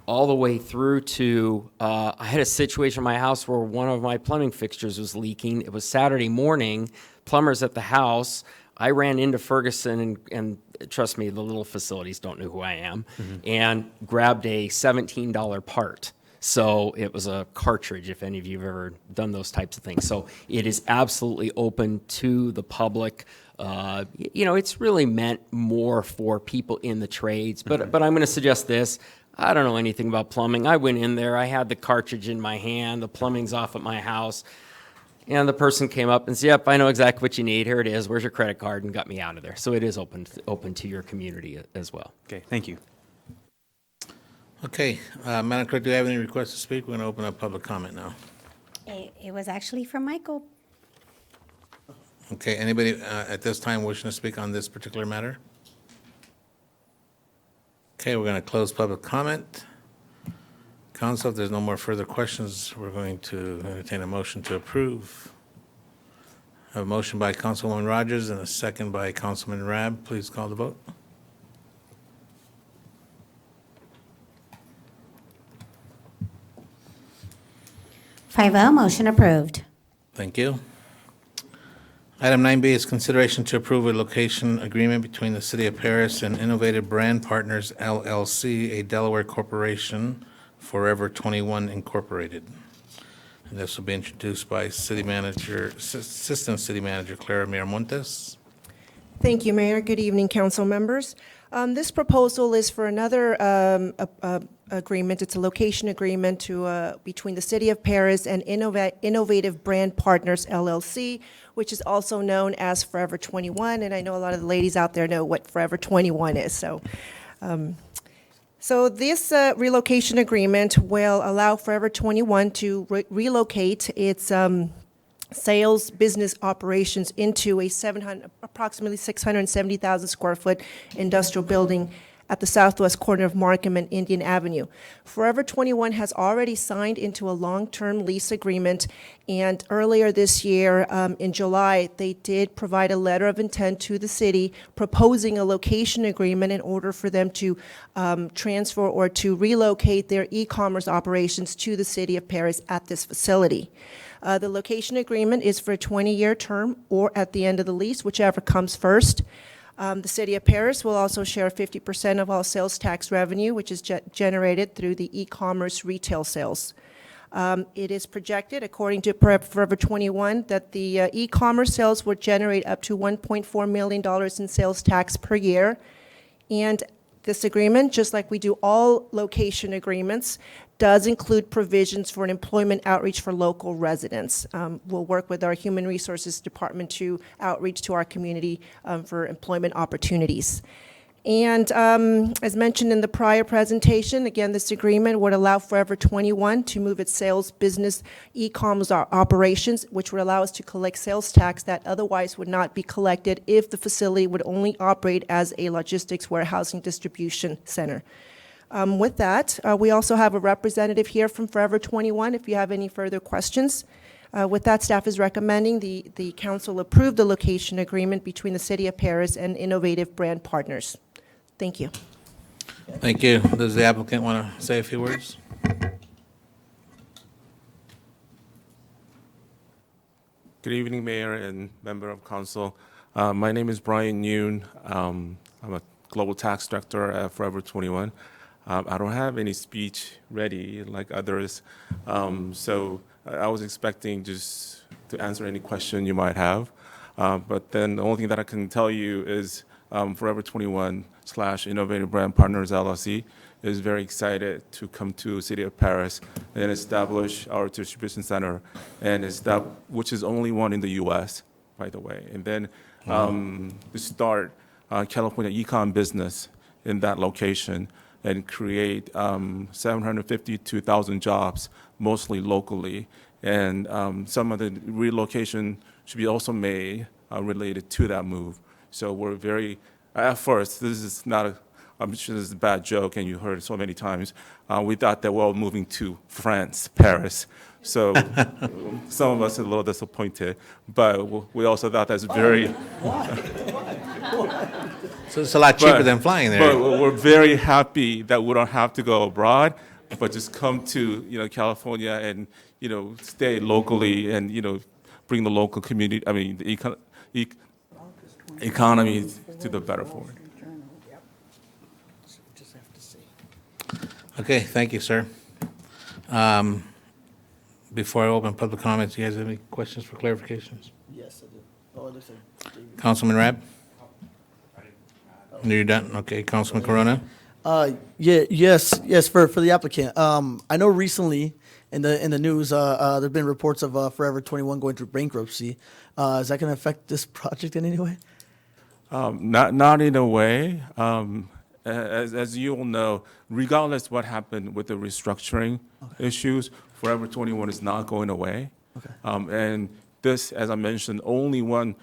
all the way through to, I had a situation in my house where one of my plumbing fixtures was leaking. It was Saturday morning, plumbers at the house. I ran into Ferguson, and trust me, the little facilities don't know who I am, and grabbed a $17 part. So it was a cartridge, if any of you have ever done those types of things. So it is absolutely open to the public. It's really meant more for people in the trades. But I'm going to suggest this. I don't know anything about plumbing. I went in there. I had the cartridge in my hand. The plumbing's off at my house. And the person came up and said, yep, I know exactly what you need. Here it is. Where's your credit card? And got me out of there. So it is open to your community as well. Okay, thank you. Okay, Madam Clerk, do you have any requests to speak? We're going to open up public comment now. It was actually from Michael. Okay, anybody at this time wishing to speak on this particular matter? Okay, we're going to close public comment. Council, if there's no more further questions, we're going to entertain a motion to approve. I have a motion by Councilwoman Rogers and a second by Councilman Rabb. Please call the vote. Five-0, motion approved. Thank you. Item 9B is consideration to approve a location agreement between the City of Perris and Innovative Brand Partners, LLC, a Delaware corporation, Forever 21 Incorporated. And this will be introduced by Assistant City Manager Clara Miramontes. Thank you, Mayor. Good evening, council members. This proposal is for another agreement. It's a location agreement between the City of Perris and Innovative Brand Partners, LLC, which is also known as Forever 21. And I know a lot of the ladies out there know what Forever 21 is. So this relocation agreement will allow Forever 21 to relocate its sales business operations into a approximately 670,000 square foot industrial building at the southwest corner of Markham and Indian Avenue. Forever 21 has already signed into a long-term lease agreement, and earlier this year, in July, they did provide a letter of intent to the city proposing a location agreement in order for them to transfer or to relocate their e-commerce operations to the city of Perris at this facility. The location agreement is for a 20-year term or at the end of the lease, whichever comes first. The city of Perris will also share 50% of all sales tax revenue, which is generated through the e-commerce retail sales. It is projected, according to Forever 21, that the e-commerce sales will generate up to $1.4 million in sales tax per year. And this agreement, just like we do all location agreements, does include provisions for an employment outreach for local residents. We'll work with our Human Resources Department to outreach to our community for employment opportunities. And as mentioned in the prior presentation, again, this agreement would allow Forever 21 to move its sales business e-commerce operations, which would allow us to collect sales tax that otherwise would not be collected if the facility would only operate as a logistics warehousing distribution center. With that, we also have a representative here from Forever 21 if you have any further questions. With that, staff is recommending the council approve the location agreement between the City of Perris and Innovative Brand Partners. Thank you. Thank you. Does the applicant want to say a few words? Good evening, Mayor and member of council. My name is Brian Yoon. I'm a global tax director at Forever 21. I don't have any speech ready like others, so I was expecting just to answer any question you might have. But then the only thing that I can tell you is Forever 21/Innovative Brand Partners LLC is very excited to come to City of Perris and establish our distribution center, and which is only one in the U.S., by the way. And then to start California e-com business in that location and create 752,000 jobs, mostly locally. And some of the relocation should be also made related to that move. So we're very, at first, this is not a, I'm sure this is a bad joke and you heard it so many times. We thought that we're all moving to France, Paris. So some of us are a little disappointed, but we also thought that's very... So it's a lot cheaper than flying there. But we're very happy that we don't have to go abroad, but just come to California and stay locally and bring the local community. I mean the economy to the better forward. Okay, thank you, sir. Before I open public comments, you guys have any questions for clarifications? Yes, I do. Oh, it looks like Councilman Rabb? You're done? Okay, Councilman Corona? Yes, for the applicant. I know recently in the news, there have been reports of Forever 21 going through bankruptcy. Is that going to affect this project in any way? Not in a way. As you all know, regardless what happened with the restructuring issues, Forever 21 is not going away. Okay. And this, as I mentioned, only one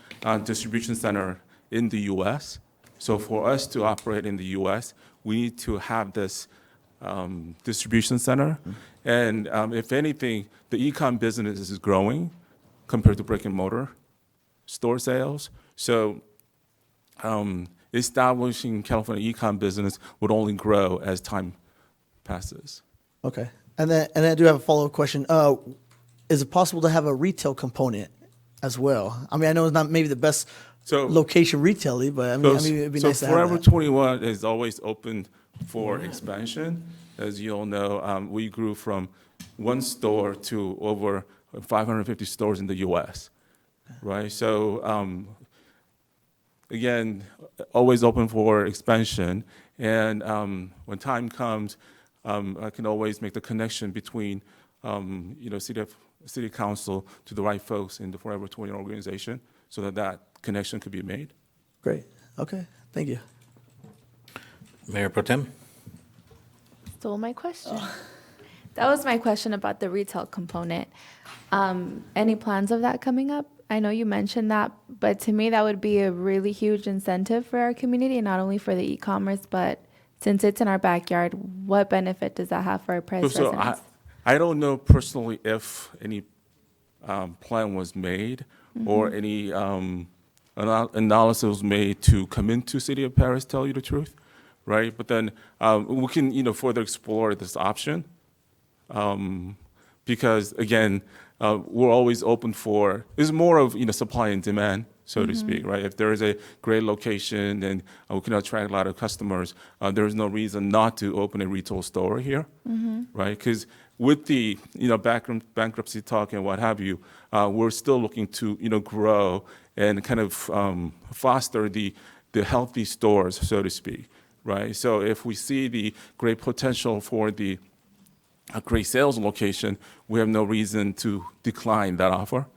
distribution center in the U.S. So for us to operate in the U.S., we need to have this distribution center. And if anything, the e-com business is growing compared to brick and mortar store sales. So establishing California e-com business would only grow as time passes. Okay. And then I do have a follow-up question. Is it possible to have a retail component as well? I mean, I know it's not maybe the best location retail-y, but I mean it'd be nice to have Forever that. 21 is always open for expansion. As you all know, we grew from one store to over 550 stores in the U.S., right? So again, always open for expansion. And when time comes, I can always make the connection between, City Council to the right folks in the Forever 21 organization so that connection could be made. Great. Okay. Thank you. Mayor Pro Tem? Stole my question. That was my question about the retail component. Any plans of that coming up? I know you mentioned that, but to me that would be a really huge incentive for our community, not only for the e-commerce, but Since it's in our backyard, what benefit does that have for our Perris So residents? I don't know personally if any plan was made or Mhm. any analysis was made to come into City of Paris, tell you the truth, right? But then we can, further explore this option. Because again, we're always open for, it's more of, supply and demand, so to Mhm. speak, right? If there is a great location and we can attract a lot of customers, there's no reason not to open a retail store here, Mhm. right? Because with the, bankruptcy talk and what have you, we're still looking to, grow and kind of foster the healthy stores, so to speak, right? So if we see the great potential for a great sales location, we have no reason to decline that offer,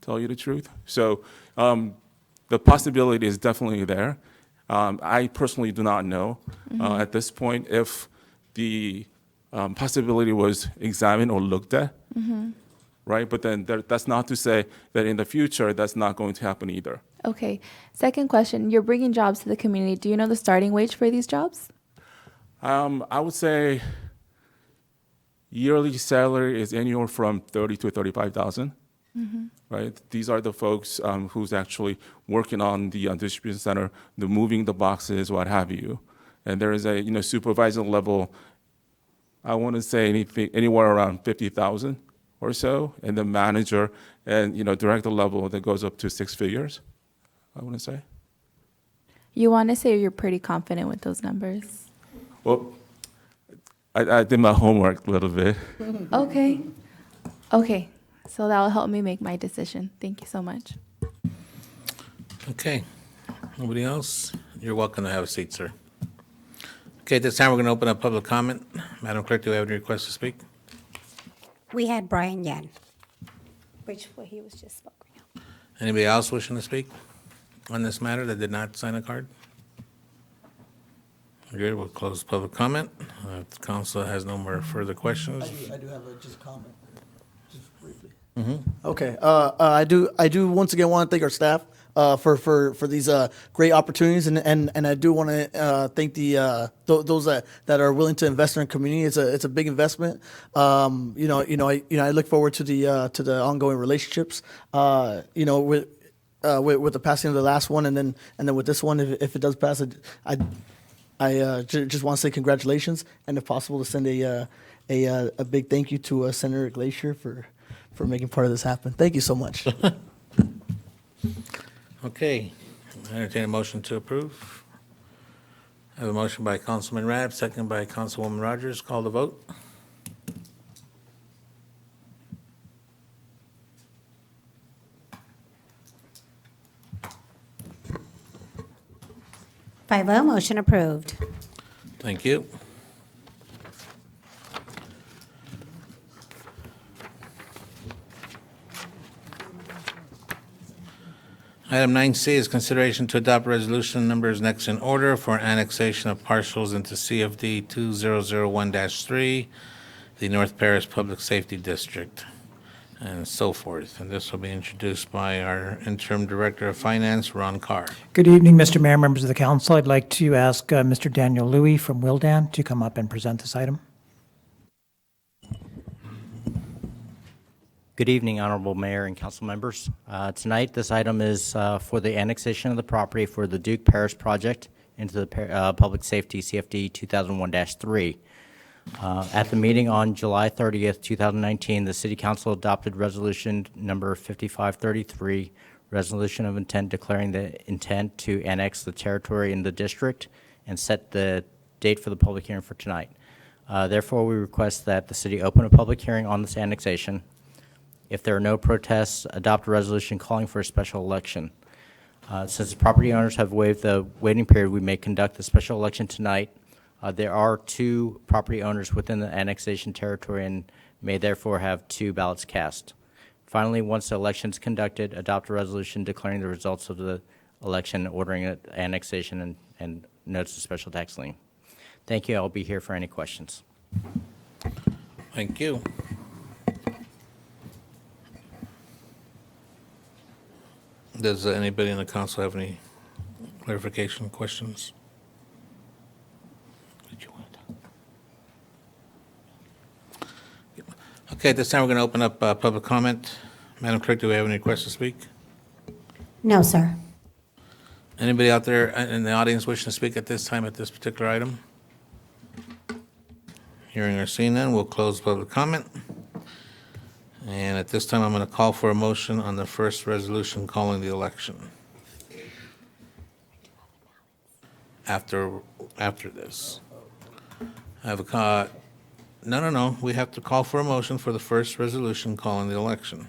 tell you the truth. So the possibility is definitely there. I personally do not know Mhm. at this point if the possibility was examined or looked at, Mhm. right? But then that's not to say that in the future that's not going to happen either. Okay. Second question, you're bringing jobs to the community. Do you know the starting wage for these jobs? I would say yearly salary is anywhere from 30 to 35,000. Mhm. Right? These are the folks who's actually working on the distribution center, the moving the boxes, what have you. And there is a supervisor level. I want to say anywhere around 50,000 or so, and the manager and director level that goes up to 6 figures. I want to say. You want to say you're pretty confident with those numbers. Well, I did my homework a little bit. Okay. Okay. So that will help me make my decision. Thank you so much. Okay. Nobody else? You're welcome to have a seat, sir. Okay, at this time, we're going to open up public comment. Madam Clerk, do we have any requests to speak? We had Brian Yan, which he was just spoken of. Anybody else wishing to speak on this matter that did not sign a card? Good, we'll close public comment. If the council has no more further questions. I do have just a comment, just briefly. Mm-hmm. Okay. I do once again want to thank our staff for these great opportunities, and I do want to thank those that are willing to invest in our community. It's a big investment. I look forward to the ongoing relationships. With the passing of the last one, and then with this one, if it does pass, I just want to say congratulations, and if possible, to send a big thank you to Senator Glacier for making part of this happen. Thank you so much. Okay, I entertain a motion to approve. I have a motion by Councilman Rabb, second by Councilwoman Rogers. Call the vote. Five oh, motion approved. Thank you. Item 9C is consideration to adopt resolution numbers next in order for annexation of parcels into CFD 2001-3, the North Paris Public Safety District, and so forth. And this will be introduced by our Interim Director of Finance, Ron Carr. Good evening, Mr. Mayor, members of the council. I'd like to ask Mr. Daniel Louie from Wildan to come up and present this item. Good evening, Honorable Mayor and council members. Tonight, this item is for the annexation of the property for the Duke Perris project into the Public Safety CFD 2001-3. At the meeting on July 30th, 2019, the City Council adopted resolution number 5533, resolution of intent declaring the intent to annex the territory in the district and set the date for the public hearing for tonight. Therefore, we request that the city open a public hearing on this annexation. If there are no protests, adopt a resolution calling for a special election. Since the property owners have waived the waiting period, we may conduct the special election tonight. There are two property owners within the annexation territory and may therefore have two ballots cast. Finally, once the election is conducted, adopt a resolution declaring the results of the election, ordering an annexation, and notes of special tax lien. Thank you. I'll be here for any questions. Thank you. Does anybody in the council have any clarification questions? Okay, at this time, we're going to open up public comment. Madam Clerk, do we have any requests to speak? No, sir. Anybody out there in the audience wishing to speak at this time at this particular item? Hearing or seeing none, we'll close public comment. And at this time, I'm going to call for a motion on the first resolution calling the election. After this. I have a, no. We have to call for a motion for the first resolution calling the election.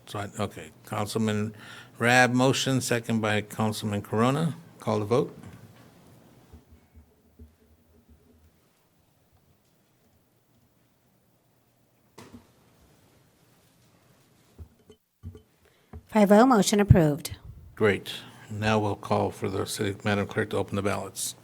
So, okay, Councilman Rab, motion, second by Councilman Corona. Call the vote. Five oh, motion approved. Great. Now we'll call for the city, Madam Clerk, to open the ballots.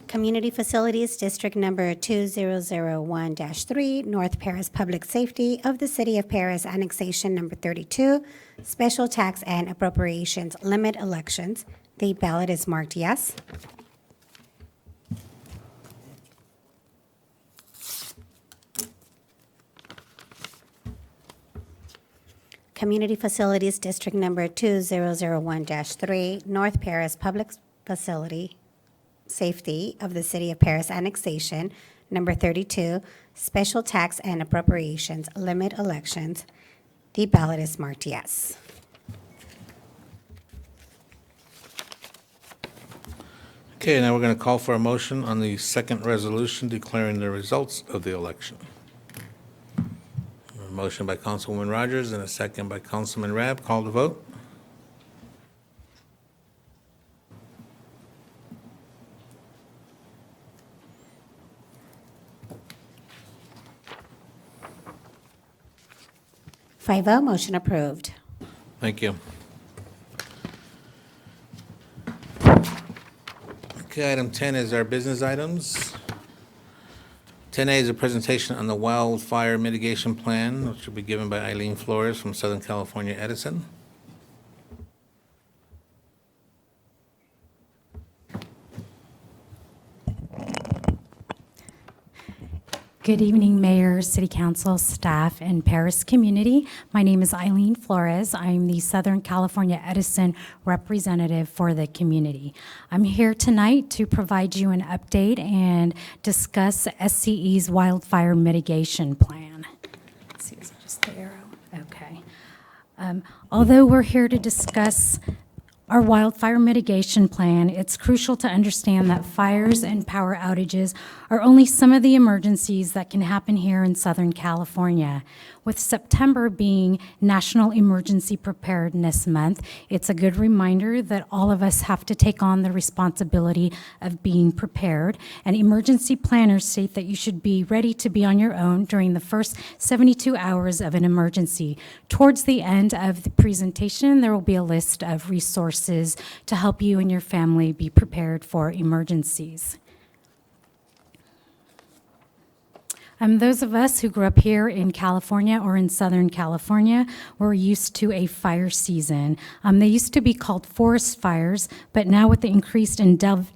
Community Facilities District Number 2001-3, North Perris Public Safety of the City of Perris, Annexation Number 32, Special Tax and Appropriations Limit Elections. The ballot is marked yes. Community Facilities District Number 2001-3, North Perris Public Facility Safety of the City of Perris Annexation Number 32, Special Tax and Appropriations Limit Elections. The ballot is marked yes. Okay, now we're going to call for a motion on the second resolution declaring the results of the election. A motion by Councilwoman Rogers and a second by Councilman Rab. Call the vote. Five oh, motion approved. Thank you. Okay, item 10 is our business items. 10A is a presentation on the wildfire mitigation plan, which will be given by Eileen Flores from Southern California Edison. Good evening, Mayor, City Council, staff, and Perris community. My name is Eileen Flores. I'm the Southern California Edison representative for the community. I'm here tonight to provide you an update and discuss SCE's wildfire mitigation plan. Let's see, is it just the arrow? Okay. Although we're here to discuss our wildfire mitigation plan, it's crucial to understand that fires and power outages are only some of the emergencies that can happen here in Southern California. With September being National Emergency Preparedness Month, it's a good reminder that all of us have to take on the responsibility of being prepared. And emergency planners state that you should be ready to be on your own during the first 72 hours of an emergency. Towards the end of the presentation, there will be a list of resources to help you and your family be prepared for emergencies. Those of us who grew up here in California or in Southern California were used to a fire season. They used to be called forest fires, but now with the increased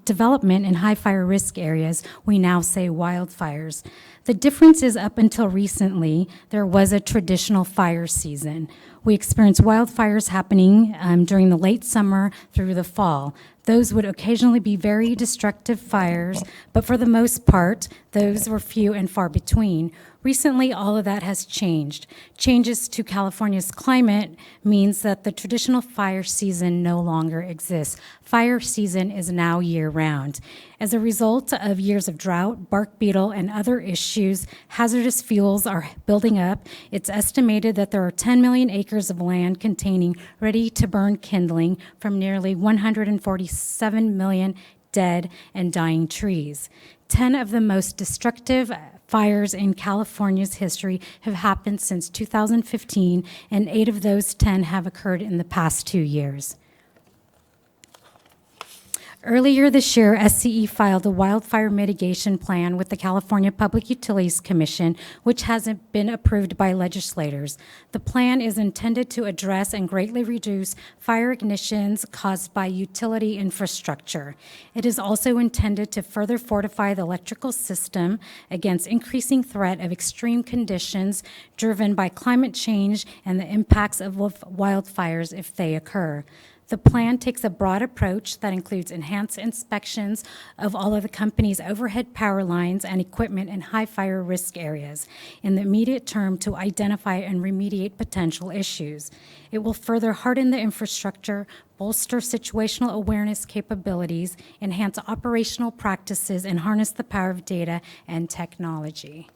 development in high fire risk areas, we now say wildfires. The difference is up until recently, there was a traditional fire season. We experienced wildfires happening during the late summer through the fall. Those would occasionally be very destructive fires, but for the most part, those were few and far between. Recently, all of that has changed. Changes to California's climate means that the traditional fire season no longer exists. Fire season is now year-round. As a result of years of drought, bark beetle, and other issues, hazardous fuels are building up. It's estimated that there are 10 million acres of land containing ready-to-burn kindling from nearly 147 million dead and dying trees. 10 of the most destructive fires in California's history have happened since 2015, and 8 of those 10 have occurred in the past 2 years. Earlier this year, SCE filed a wildfire mitigation plan with the California Public Utilities Commission, which hasn't been approved by legislators. The plan is intended to address and greatly reduce fire ignitions caused by utility infrastructure. It is also intended to further fortify the electrical system against increasing threat of extreme conditions driven by climate change and the impacts of wildfires if they occur. The plan takes a broad approach that includes enhanced inspections of all of the company's overhead power lines and equipment in high fire risk areas in the immediate term to identify and remediate potential issues. It will further harden the infrastructure, bolster situational awareness capabilities, enhance operational practices, and harness the power of data and technology.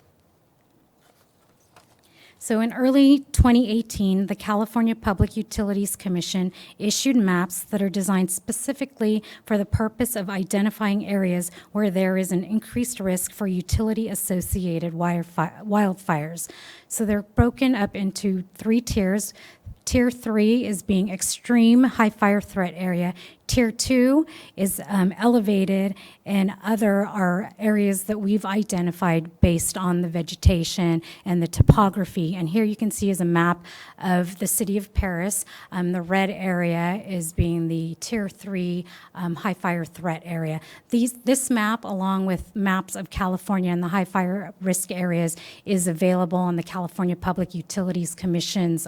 So in early 2018, the California Public Utilities Commission issued maps that are designed specifically for the purpose of identifying areas where there is an increased risk for utility-associated wildfires. So they're broken up into 3 tiers. Tier 3 is being extreme high fire threat area. Tier 2 is elevated, and other are areas that we've identified based on the vegetation and the topography. And here you can see is a map of the city of Perris. The red area is being the Tier 3 high fire threat area. This map, along with maps of California and the high fire risk areas, is available on the California Public Utilities Commission's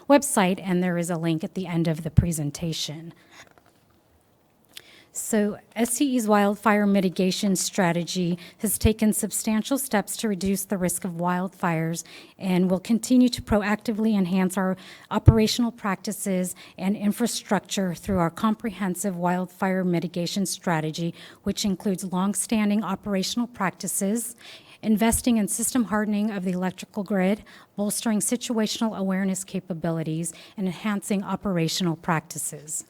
website, and there is a link at the end of the presentation. So SCE's wildfire mitigation strategy has taken substantial steps to reduce the risk of wildfires and will continue to proactively enhance our operational practices and infrastructure through our comprehensive wildfire mitigation strategy, which includes longstanding operational practices, investing in system hardening of the electrical grid, bolstering situational awareness capabilities, and enhancing operational practices.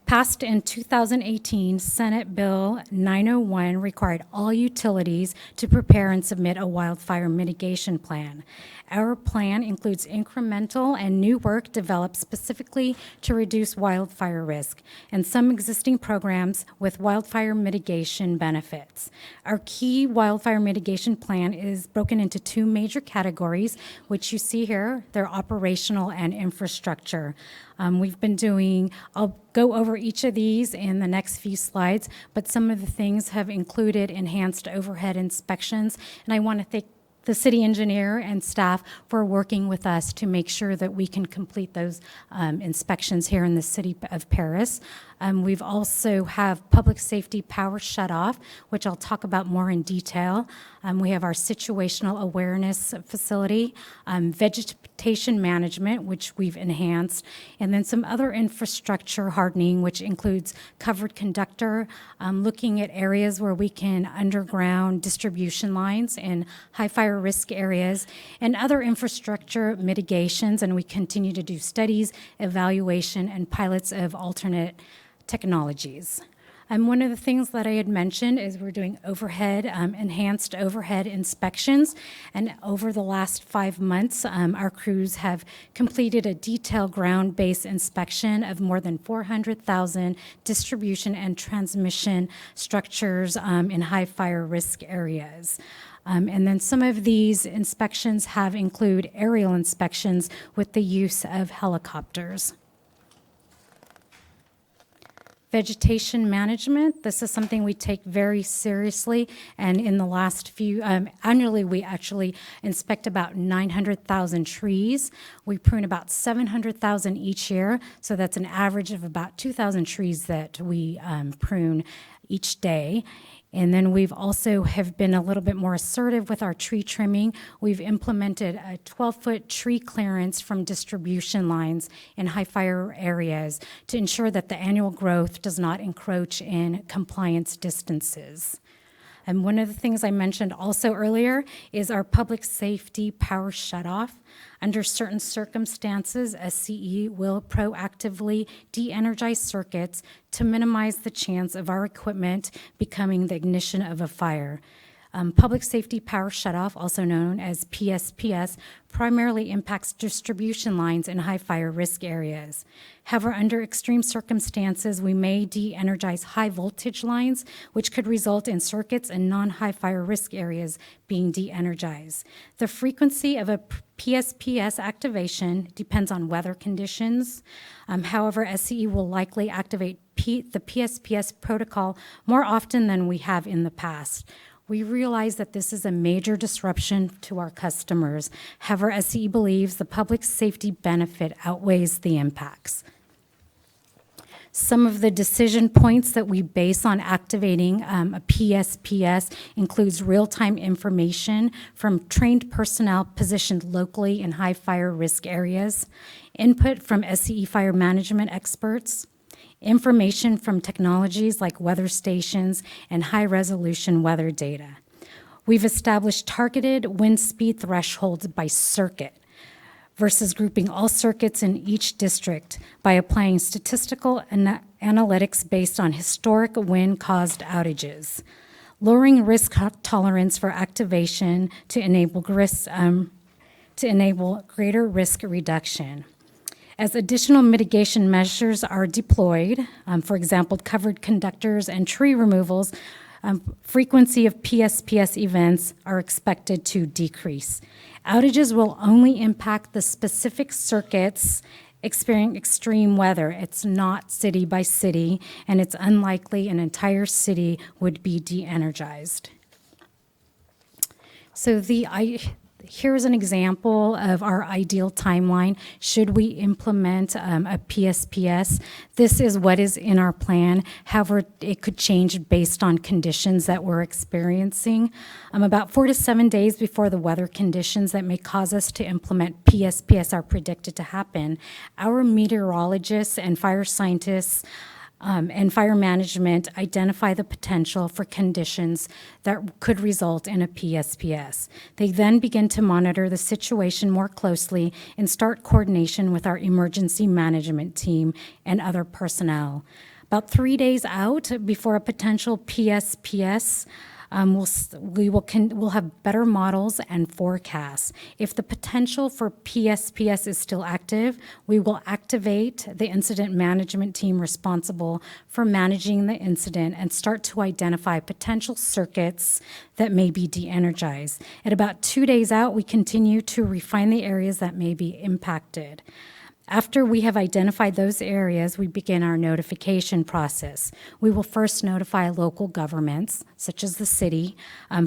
Passed in 2018, Senate Bill 901 required all utilities to prepare and submit a wildfire mitigation plan. Our plan includes incremental and new work developed specifically to reduce wildfire risk and some existing programs with wildfire mitigation benefits. Our key wildfire mitigation plan is broken into 2 major categories, which you see here. They're operational and infrastructure. We've been doing, I'll go over each of these in the next few slides, but some of the things have included enhanced overhead inspections, and I want to thank the city engineer and staff for working with us to make sure that we can complete those inspections here in the city of Perris. We've also have public safety power shutoff, which I'll talk about more in detail. We have our situational awareness facility, vegetation management, which we've enhanced, and then some other infrastructure hardening, which includes covered conductor, looking at areas where we can underground distribution lines in high fire risk areas, and other infrastructure mitigations, and we continue to do studies, evaluation, and pilots of alternate technologies. One of the things that I had mentioned is we're doing overhead, enhanced overhead inspections, and over the last 5 months, our crews have completed a detailed ground-based inspection of more than 400,000 distribution and transmission structures in high fire risk areas. And then some of these inspections have include aerial inspections with the use of helicopters. Vegetation management, this is something we take very seriously, and in the last few, annually we actually inspect about 900,000 trees. We prune about 700,000 each year, so that's an average of about 2,000 trees that we prune each day. And then we've also have been a little bit more assertive with our tree trimming. We've implemented a 12-foot tree clearance from distribution lines in high fire areas to ensure that the annual growth does not encroach in compliance distances. And one of the things I mentioned also earlier is our public safety power shutoff. Under certain circumstances, SCE will proactively de-energize circuits to minimize the chance of our equipment becoming the ignition of a fire. Public safety power shutoff, also known as PSPS, primarily impacts distribution lines in high fire risk areas. However, under extreme circumstances, we may de-energize high voltage lines, which could result in circuits in non-high fire risk areas being de-energized. The frequency of a PSPS activation depends on weather conditions. However, SCE will likely activate the PSPS protocol more often than we have in the past. We realize that this is a major disruption to our customers. However, SCE believes the public safety benefit outweighs the impacts. Some of the decision points that we base on activating a PSPS includes real-time information from trained personnel positioned locally in high fire risk areas, input from SCE fire management experts, information from technologies like weather stations and high-resolution weather data. We've established targeted wind speed thresholds by circuit versus grouping all circuits in each district by applying statistical analytics based on historic wind-caused outages, lowering risk tolerance for activation to enable greater risk reduction. As additional mitigation measures are deployed, for example, covered conductors and tree removals, frequency of PSPS events are expected to decrease. Outages will only impact the specific circuits experiencing extreme weather. It's not city by city, and it's unlikely an entire city would be de-energized. So here's an example of our ideal timeline should we implement a PSPS. This is what is in our plan. However, it could change based on conditions that we're experiencing. About 4 to 7 days before the weather conditions that may cause us to implement PSPS are predicted to happen, our meteorologists and fire scientists and fire management identify the potential for conditions that could result in a PSPS. They then begin to monitor the situation more closely and start coordination with our emergency management team and other personnel. About 3 days out before a potential PSPS, we'll have better models and forecasts. If the potential for PSPS is still active, we will activate the incident management team responsible for managing the incident and start to identify potential circuits that may be de-energized. At about 2 days out, we continue to refine the areas that may be impacted. After we have identified those areas, we begin our notification process. We will first notify local governments, such as the city,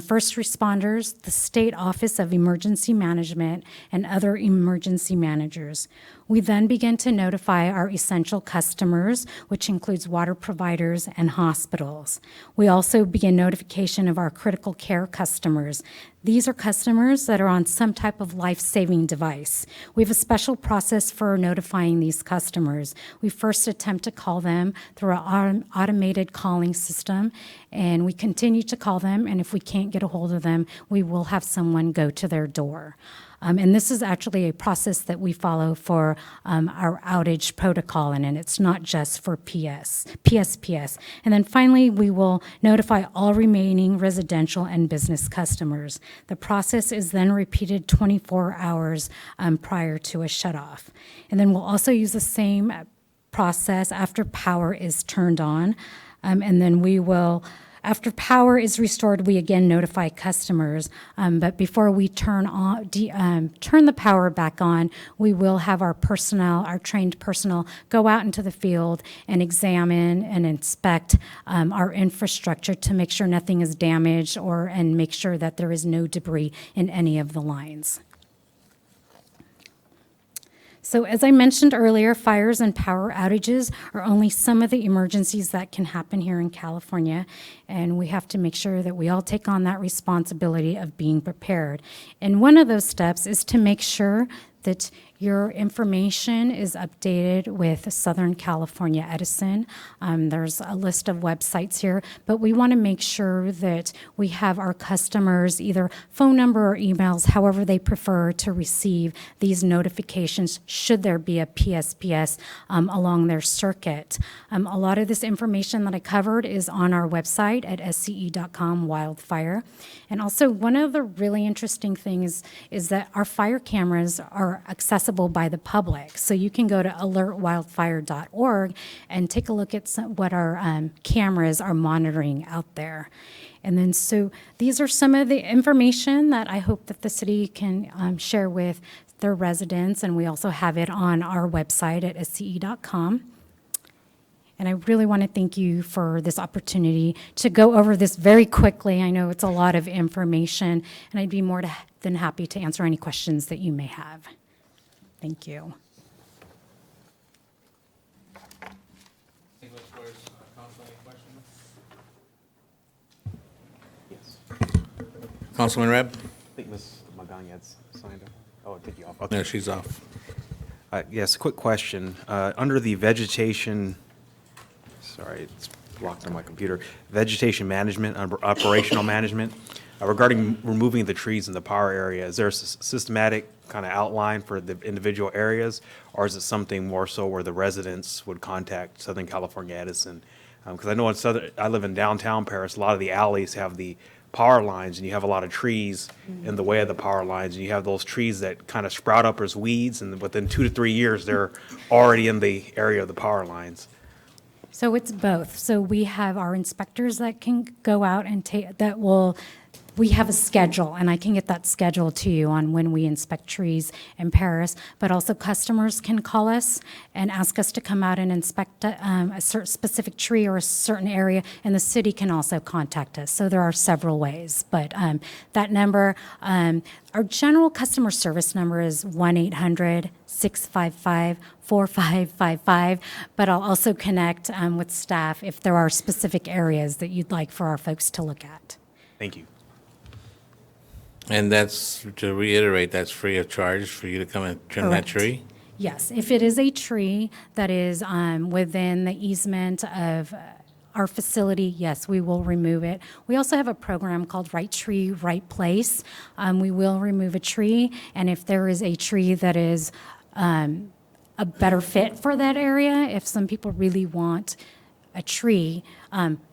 first responders, the State Office of Emergency Management, and other emergency managers. We then begin to notify our essential customers, which includes water providers and hospitals. We also begin notification of our critical care customers. These are customers that are on some type of life-saving device. We have a special process for notifying these customers. We first attempt to call them through our automated calling system, and we continue to call them, and if we can't get a hold of them, we will have someone go to their door. And this is actually a process that we follow for our outage protocol, and it's not just for PSPS. And then finally, we will notify all remaining residential and business customers. The process is then repeated 24 hours prior to a shutoff. And then we'll also use the same process after power is turned on. And then we will, after power is restored, we again notify customers. But before we turn the power back on, we will have our personnel, our trained personnel, go out into the field and examine and inspect our infrastructure to make sure nothing is damaged and make sure that there is no debris in any of the lines. So as I mentioned earlier, fires and power outages are only some of the emergencies that can happen here in California, and we have to make sure that we all take on that responsibility of being prepared. And one of those steps is to make sure that Your information is updated with Southern California Edison. There's a list of websites here, but we want to make sure that we have our customers either phone number or emails, however they prefer to receive these notifications should there be a PSPS along their circuit. A lot of this information that I covered is on our website at sce.com wildfire. And also one of the really interesting things is that our fire cameras are accessible by the public. So you can go to alertwildfire.org and take a look at what our cameras are monitoring out there. And then so these are some of the information that I hope that the city can share with their residents, and we also have it on our website at sce.com. And I really want to thank you for this opportunity to go over this very quickly. I know it's a lot of information, and I'd be more than happy to answer any questions that you may have. Thank you. Councilman Reb? I think Ms. Magana's signed up. Oh, I think you off. No, she's off. Yes, quick question. Under the vegetation, sorry, it's blocked on my computer, vegetation management, operational management, regarding removing the trees in the power area, is there a systematic kind of outline for the individual areas, or is it something more so where the residents would contact Southern California Edison? Because I know I live in downtown Perris, a lot of the alleys have the power lines, and you have a lot of trees in the way of the power lines, and you have those trees that kind of sprout up as weeds, and within 2 to 3 years, they're already in the area of the power lines. So it's both. So we have our inspectors that can go out and we have a schedule, and I can get that schedule to you on when we inspect trees in Perris, but also customers can call us and ask us to come out and inspect a certain specific tree or a certain area, and the city can also contact us. So there are several ways, but that number, our general customer service number is 1-800-655-4555, but I'll also connect with staff if there are specific areas that you'd like for our folks to look at. Thank you. And that's, to reiterate, that's free of charge for you to come and trim that Correct. tree? Yes, if it is a tree that is within the easement of our facility, yes, we will remove it. We also have a program called Right Tree, Right Place. We will remove a tree, and if there is a tree that is a better fit for that area, if some people really want a tree,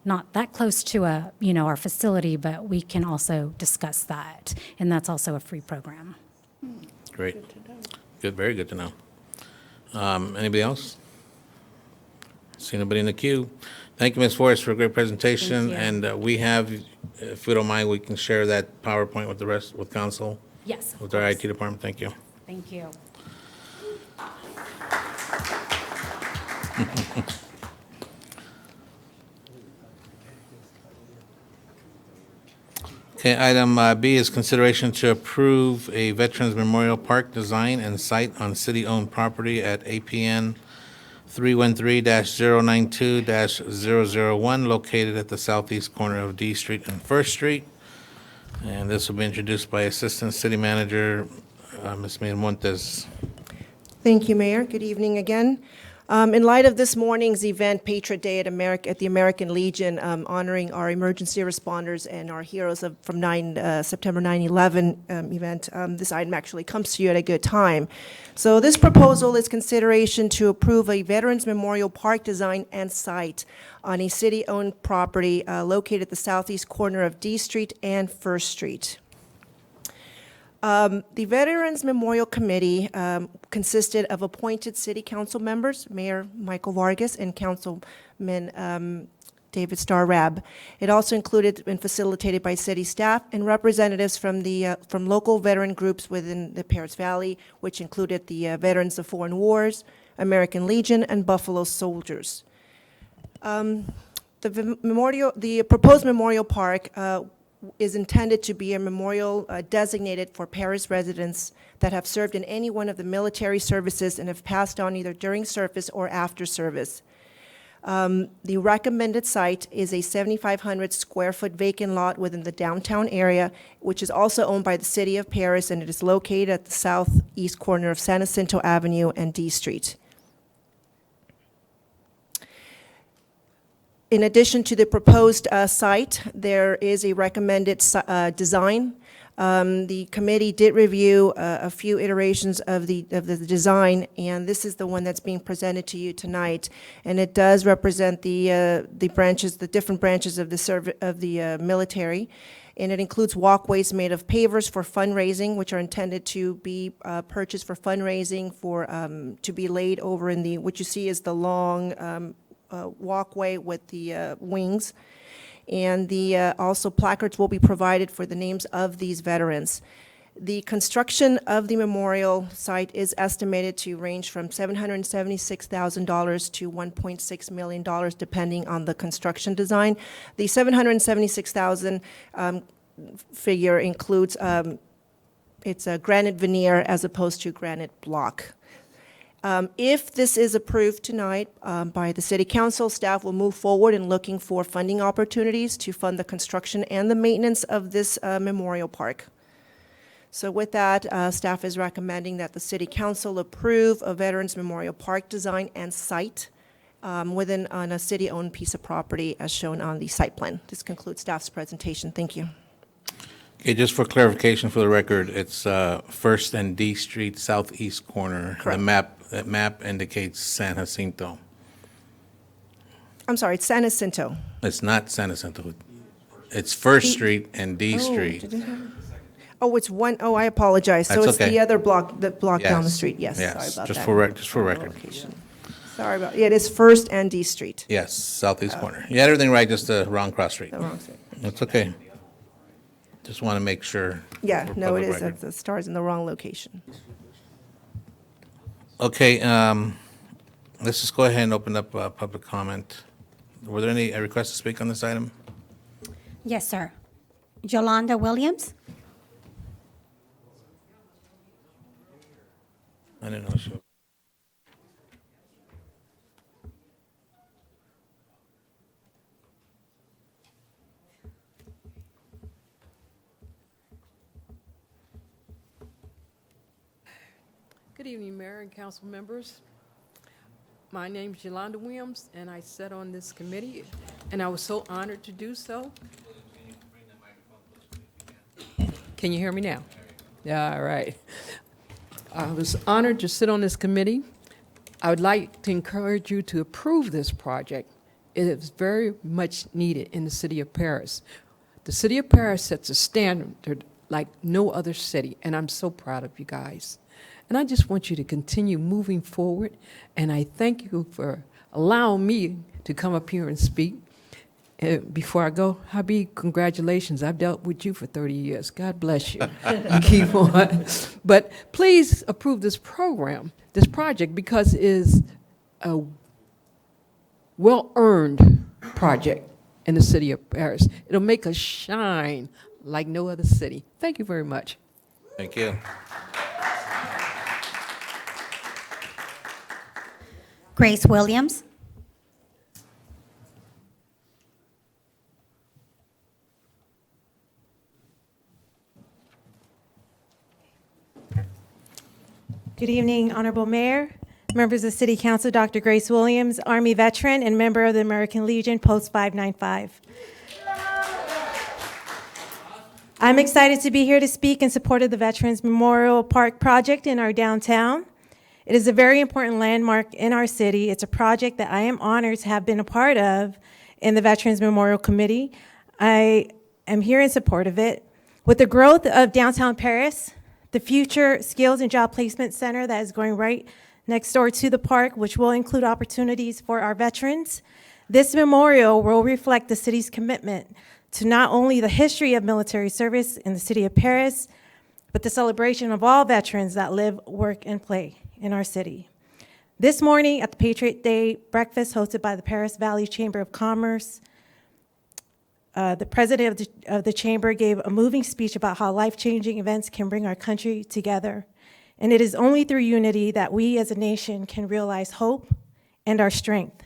not that close to our facility, but we can also discuss that, and that's also a free program. Great. Good, very good to know. Anybody else? See nobody in the queue. Thank you, Ms. Forrest, for a great presentation. Thank you. And we have, if we don't mind, we can share that PowerPoint with council, Yes, of with our course. IT department. Thank you. Thank you. Okay, item B is consideration to approve a Veterans Memorial Park design and site on city-owned property at APN 313-092-001, located at the southeast corner of D Street and First Street. And this will be introduced by Assistant City Manager, Ms. Miramontes. Thank you, Mayor. Good evening again. In light of this morning's event, Patriot Day at the American Legion, honoring our emergency responders and our heroes from September 9/11 event, this item actually comes to you at a good time. So this proposal is consideration to approve a Veterans Memorial Park design and site on a city-owned property located at the southeast corner of D Street and First Street. The Veterans Memorial Committee consisted of appointed city council members, Mayor Michael Vargas and Councilman David Starr-Rabb. It also included and facilitated by city staff and representatives from local veteran groups within the Perris Valley, which included the Veterans of Foreign Wars, American Legion, and Buffalo Soldiers. The proposed memorial park is intended to be a memorial designated for Perris residents that have served in any one of the military services and have passed on either during service or after service. The recommended site is a 7,500 square foot vacant lot within the downtown area, which is also owned by the City of Perris, and it is located at the southeast corner of San Jacinto Avenue and D Street. In addition to the proposed site, there is a recommended design. The committee did review a few iterations of the design, and this is the one that's being presented to you tonight. And it does represent the branches, the different branches of the military, and it includes walkways made of pavers for fundraising, which are intended to be purchased for fundraising to be laid over in what you see is the long walkway with the wings. And also placards will be provided for the names of these veterans. The construction of the memorial site is estimated to range from $776,000 to $1.6 million, depending on the construction design. The $776,000 figure includes it's a granite veneer as opposed to granite block. If this is approved tonight by the City Council, staff will move forward in looking for funding opportunities to fund the construction and the maintenance of this memorial park. So with that, staff is recommending that the City Council approve a Veterans Memorial Park design and site on a city-owned piece of property as shown on the site plan. This concludes staff's presentation. Thank you. Okay, just for clarification for the record, it's First and D Street, southeast corner. Correct. The map indicates San Jacinto. I'm sorry, it's San Jacinto. It's not San Jacinto. It's First Street and D Street. It's one. Oh, I apologize. So That's it's okay. the other block, down the Yes. street. Yes, Yes, sorry about just that. just for record. Sorry about, it is First and D Street. Yes, southeast corner. You had everything right, just the wrong cross street. The wrong street. That's okay. Just want to make sure. Yeah, for no, it public is. record. The star's in the wrong location. Okay, let's just go ahead and open up public comment. Were there any requests to speak on this item? Yes, sir. Yolanda Williams? I didn't know she. Good evening, Mayor and council members. My name is Yolanda Williams, and I sat on this committee, and I was so honored to do so. Can you hear me now? Yeah, all right. I was honored to sit on this committee. I would like to encourage you to approve this project. It is very much needed in the city of Perris. The city of Perris sets a standard like no other city, and I'm so proud of you guys. And I just want you to continue moving forward, and I thank you for allowing me to come up here and speak. Before I go, Habib, congratulations. I've dealt with you for 30 years. God bless you. You keep on. But please approve this program, this project, because it is a well-earned project in the city of Perris. It'll make us shine like no other city. Thank you very much. Thank you. Grace Williams? Good evening, Honorable Mayor, members of City Council, Dr. Grace Williams, Army veteran and member of the American Legion, Post 595. I'm excited to be here to speak in support of the Veterans Memorial Park project in our downtown. It is a very important landmark in our city. It's a project that I am honored to have been a part of in the Veterans Memorial Committee. I am here in support of it. With the growth of downtown Perris, the future Skills and Job Placement Center that is going right next door to the park, which will include opportunities for our veterans, this memorial will reflect the city's commitment to not only the history of military service in the city of Perris, but the celebration of all veterans that live, work, and play in our city. This morning at the Patriot Day breakfast hosted by the Perris Valley Chamber of Commerce, the president of the chamber gave a moving speech about how life-changing events can bring our country together. And it is only through unity that we as a nation can realize hope and our strength.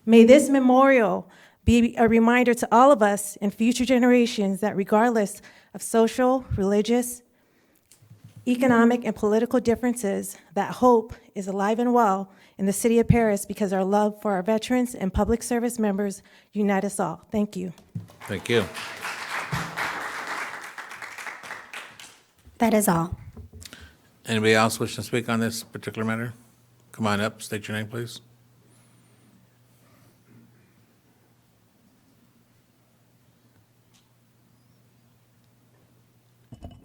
May this memorial be a reminder to all of us and future generations that regardless of social, religious, economic, and political differences, that hope is alive and well in the city of Perris because our love for our veterans and public service members unite us all. Thank you. Thank you. That is all. Anybody else wishing to speak on this particular matter? Come on up, state your name, please.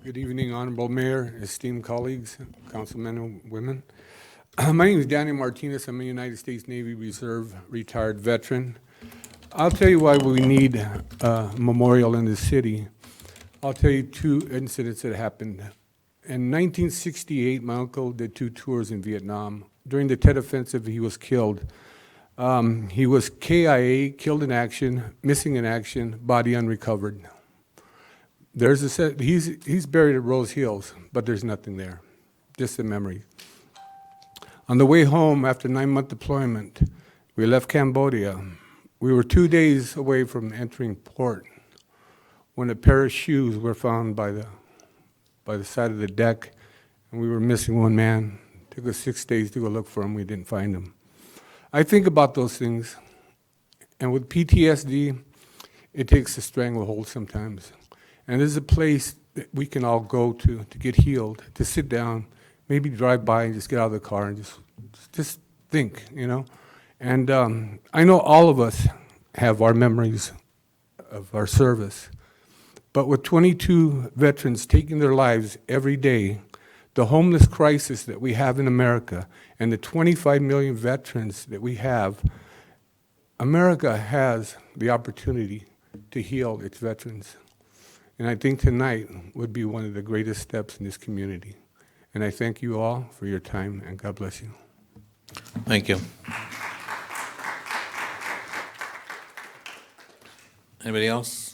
Good evening, Honorable Mayor, esteemed colleagues, councilmen and women. My name is Daniel Martinez. I'm a United States Navy Reserve retired veteran. I'll tell you why we need a memorial in the city. I'll tell you two incidents that happened. In 1968, my uncle did 2 tours in Vietnam. During the Tet Offensive, he was killed. He was KIA, killed in action, missing in action, body unrecovered. He's buried at Rose Hills, but there's nothing there, just a memory. On the way home after 9-month deployment, we left Cambodia. We were 2 days away from entering port when a pair of shoes were found by the side of the deck, and we were missing one man. It took us 6 days to go look for him. We didn't find him. I think about those things, and with PTSD, it takes a stranglehold sometimes. And this is a place that we can all go to get healed, to sit down, maybe drive by and just get out of the car and just think, you know. And I know all of us have our memories of our service. But with 22 veterans taking their lives every day, the homeless crisis that we have in America, and the 25 million veterans that we have, America has the opportunity to heal its veterans. And I think tonight would be one of the greatest steps in this community. And I thank you all for your time, and God bless you. Thank you. Anybody else?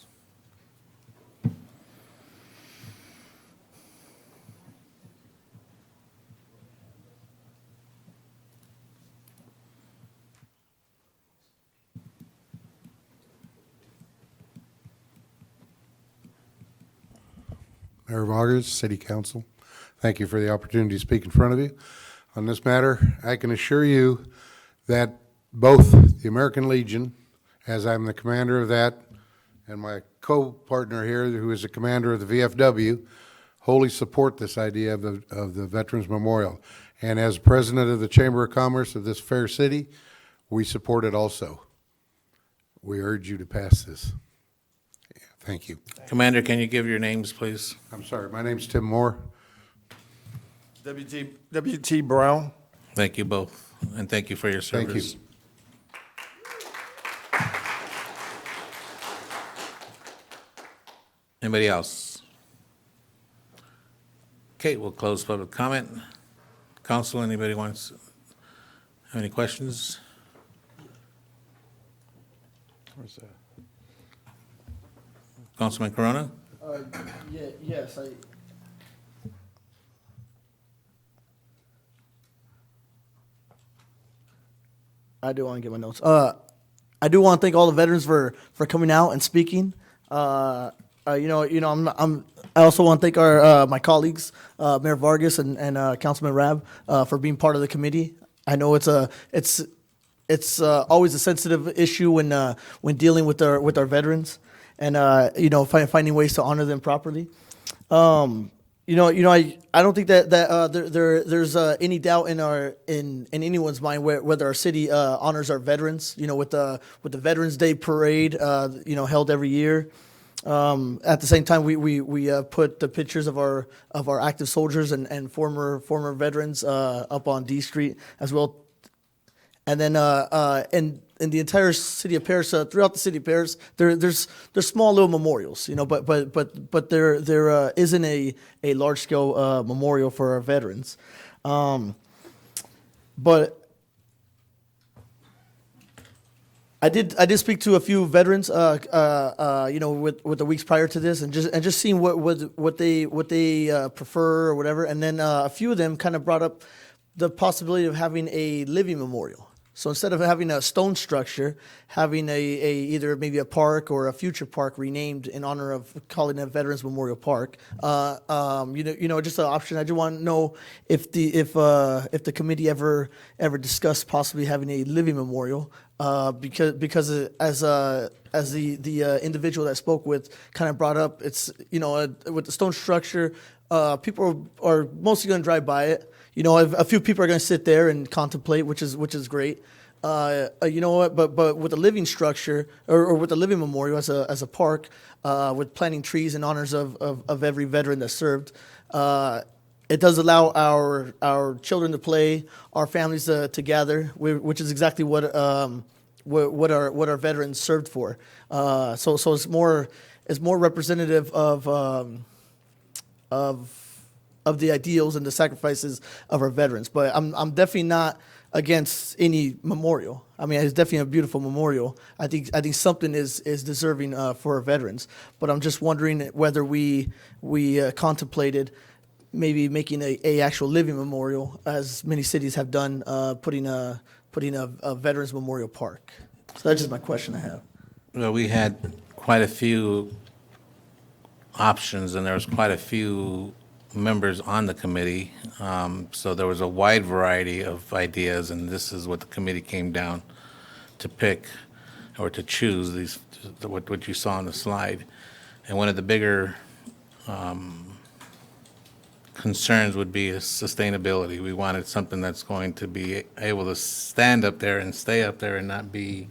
Mayor Vargas, City Council, thank you for the opportunity to speak in front of you. On this matter, I can assure you that both the American Legion, as I'm the commander of that, and my co-partner here, who is the commander of the VFW, wholly support this idea of the Veterans Memorial. And as president of the Chamber of Commerce of this fair city, we support it also. We urge you to pass this. Thank you. Commander, can you give your names, please? I'm sorry, my name's Tim Moore. W.T. Brown. Thank you both, and thank you for your service. Thank you. Anybody else? Okay, we'll close public comment. Council, anybody wants, have any questions? Where's that? Councilman Corona? Yes, I do want to get my notes. I do want to thank all the veterans for coming out and speaking. I also want to thank my colleagues, Mayor Vargas and Councilman Rabb, for being part of the committee. I know it's always a sensitive issue when dealing with our veterans, and finding ways to honor them properly. I don't think that there's any doubt in anyone's mind whether our city honors our veterans. With the Veterans Day parade, held every year. At the same time, we put the pictures of our active soldiers and former veterans up on D Street as well. And then in the entire city of Perris, throughout the city of Perris, there's small little memorials, but there isn't a large scale memorial for our veterans. But I did speak to a few veterans, with the weeks prior to this, and just seeing what they prefer or whatever, and then a few of them kind of brought up the possibility of having a living memorial. So instead of having a stone structure, having a either maybe a park or a future park renamed in honor of calling it Veterans Memorial Park, just an option. I just want to know if the committee ever discussed possibly having a living memorial, because as the individual that spoke with kind of brought up, it's with the stone structure, people are mostly going to drive by it. A few people are going to sit there and contemplate, which is great. You know what? But with a living structure or with a living memorial as a park, with planting trees in honors of every veteran that served, it does allow our children to play, our families to gather, which is exactly what our veterans served for. So it's more representative of the ideals and the sacrifices of our veterans. But I'm definitely not against any memorial. I mean, it's definitely a beautiful memorial. I think something is deserving for our veterans. But I'm just wondering whether we contemplated maybe making a actual living memorial, as many cities have done, putting a veterans memorial park. So that's just my question I have. Well, we had quite a few options, and there was quite a few members on the committee, so there was a wide variety of ideas, and this is what the committee came down to pick or to choose, what you saw on the slide. And one of the bigger concerns would be sustainability. We wanted something that's going to be able to stand up there and stay up there and not be,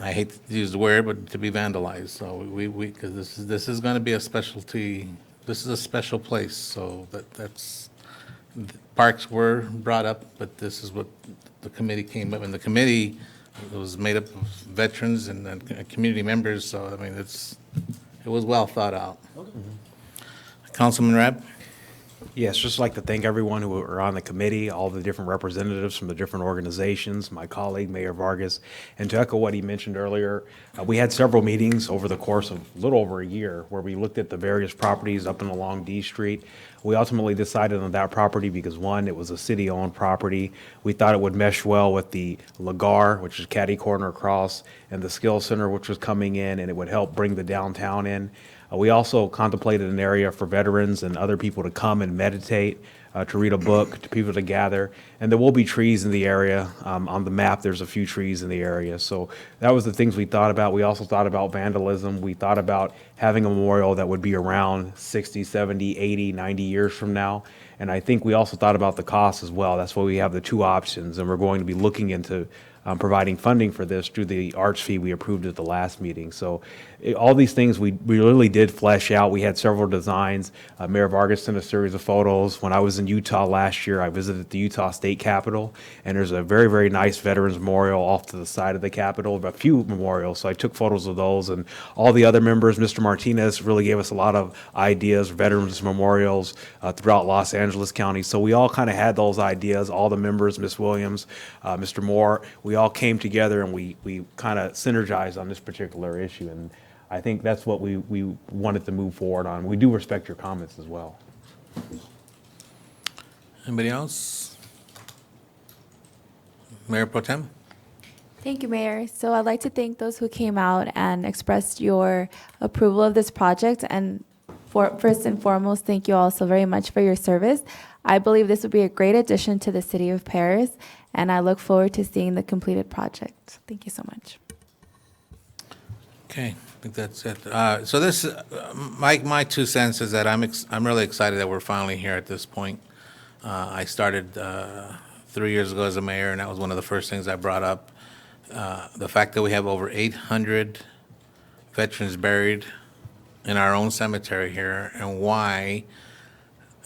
I hate to use the word, but to be vandalized. So we because this is going to be a specialty. This is a special place. So that's parks were brought up, but this is what the committee came up. And the committee was made up of veterans and community members. So I mean, it was well thought out. Councilman Rabb? Yes, just like to thank everyone who were on the committee, all the different representatives from the different organizations, my colleague, Mayor Vargas. And to echo what he mentioned earlier, we had several meetings over the course of a little over a year where we looked at the various properties up and along D Street. We ultimately decided on that property because, one, it was a city-owned property. We thought it would mesh well with the Lagar, which is catty corner across, and the Skills Center, which was coming in, and it would help bring the downtown in. We also contemplated an area for veterans and other people to come and meditate, to read a book, to people to gather. And there will be trees in the area. On the map, there's a few trees in the area. So that was the things we thought about. We also thought about vandalism. We thought about having a memorial that would be around 60, 70, 80, 90 years from now. And I think we also thought about the cost as well. That's why we have the two options. And we're going to be looking into providing funding for this through the arts fee we approved at the last meeting. So all these things we really did flesh out. We had several designs. Mayor Vargas sent a series of photos. When I was in Utah last year, I visited the Utah State Capitol, and there's a very, very nice Veterans Memorial off to the side of the Capitol, a few memorials. So I took photos of those, and all the other members, Mr. Martinez really gave us a lot of ideas, veterans memorials throughout Los Angeles County. So we all kind of had those ideas, all the members, Ms. Williams, Mr. Moore, we all came together and we kind of synergized on this particular issue. And I think that's what we wanted to move forward on. We do respect your comments as well. Anybody else? Mayor Pro Tem? Thank you, Mayor. So I'd like to thank those who came out and expressed your approval of this project. And first and foremost, thank you all so very much for your service. I believe this would be a great addition to the city of Perris, and I look forward to seeing the completed project. Thank you so much. Okay, I think that's it. So this, my 2 cents is that I'm really excited that we're finally here at this point. I started 3 years ago as a mayor, and that was one of the first things I brought up. The fact that we have over 800 veterans buried in our own cemetery here, and why,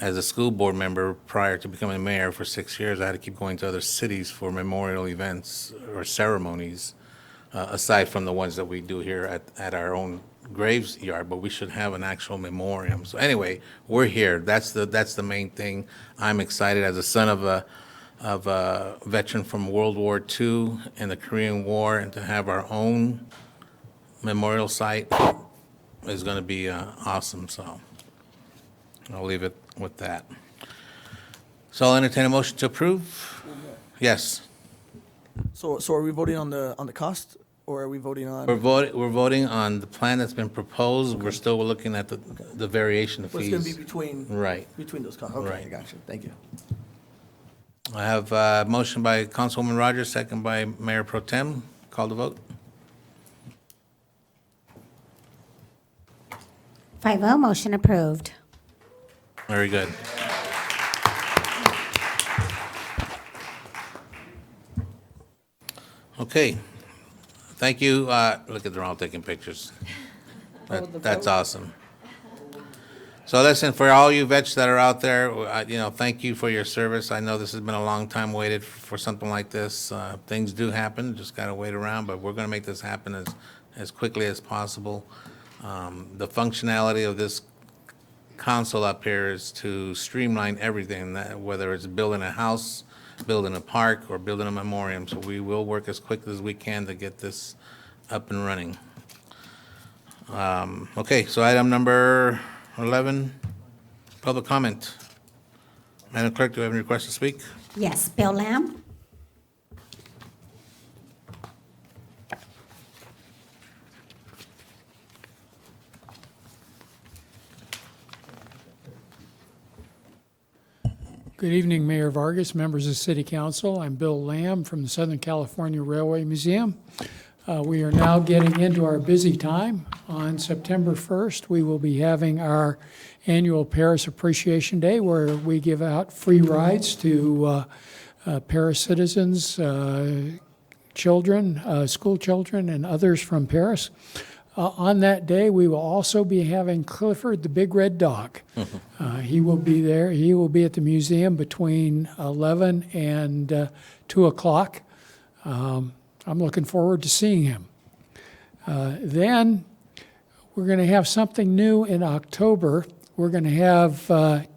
as a school board member prior to becoming mayor for 6 years, I had to keep going to other cities for memorial events or ceremonies, aside from the ones that we do here at our own graveyard, but we should have an actual memoriam. So anyway, we're here. That's the main thing. I'm excited as a son of a veteran from World War II and the Korean War, and to have our own memorial site is going to be awesome. So I'll leave it with that. So I'll entertain a motion to approve. Yes. So are we voting on the cost, or are we voting on? We're voting on the plan that's been proposed. We're still looking at the variation of What's fees. going to be between? Right. Between those costs. Okay, Right. I got you. Thank you. I have a motion by Councilwoman Rogers, second by Mayor Pro Tem. Call the vote. 5-0, motion approved. Very good. Okay. Thank you. Look at, they're all taking pictures. That's awesome. So listen, for all you vets that are out there, thank you for your service. I know this has been a long time waited for something like this. Things do happen, just got to wait around, but we're going to make this happen as quickly as possible. The functionality of this console up here is to streamline everything, whether it's building a house, building a park, or building a memoriam. So we will work as quickly as we can to get this up and running. Okay, so item number 11, public comment. Madam Clerk, do you have any requests to speak? Yes, Bill Lamb? Good evening, Mayor Vargas, members of City Council. I'm Bill Lamb from the Southern California Railway Museum. We are now getting into our busy time. On September 1st, we will be having our annual Perris Appreciation Day, where we give out free rides to Perris citizens, children, school children, and others from Perris. On that day, we will also be having Clifford the Big Red Dog. He will be there. He will be at the museum between 11 and 2 o'clock. I'm looking forward to seeing him. Then we're going to have something new in October. We're going to have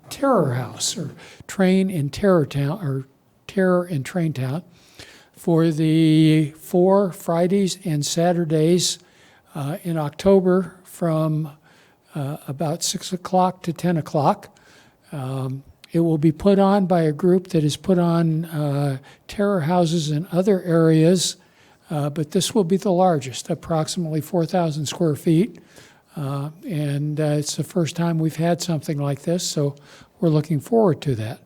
Terror House, or Train in Terror Town, or Terror in Train Town, for the 4 Fridays and Saturdays in October from about 6 o'clock to 10 o'clock. It will be put on by a group that has put on terror houses in other areas, but this will be the largest, approximately 4,000 square feet. And it's the first time we've had something like this, so we're looking forward to that.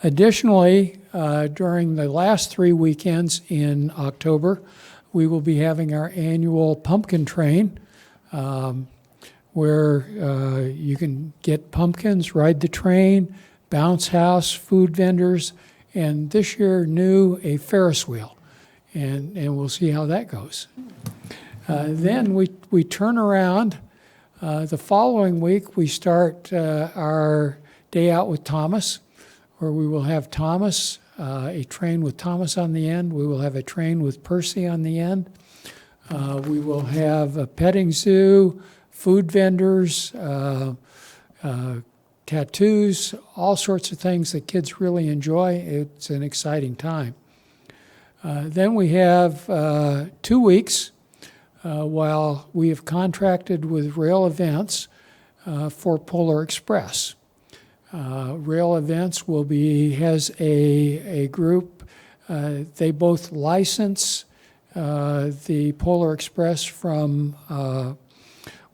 Additionally, during the last 3 weekends in October, we will be having our annual pumpkin train, where you can get pumpkins, ride the train, bounce house, food vendors, and this year new a Ferris wheel. And we'll see how that goes. Then we turn around. The following week, we start our Day Out with Thomas, where we will have Thomas, a train with Thomas on the end. We will have a train with Percy on the end. We will have a petting zoo, food vendors, tattoos, all sorts of things that kids really enjoy. It's an exciting time. Then we have 2 weeks while we have contracted with Rail Events for Polar Express. Rail Events has a group. They both license the Polar Express from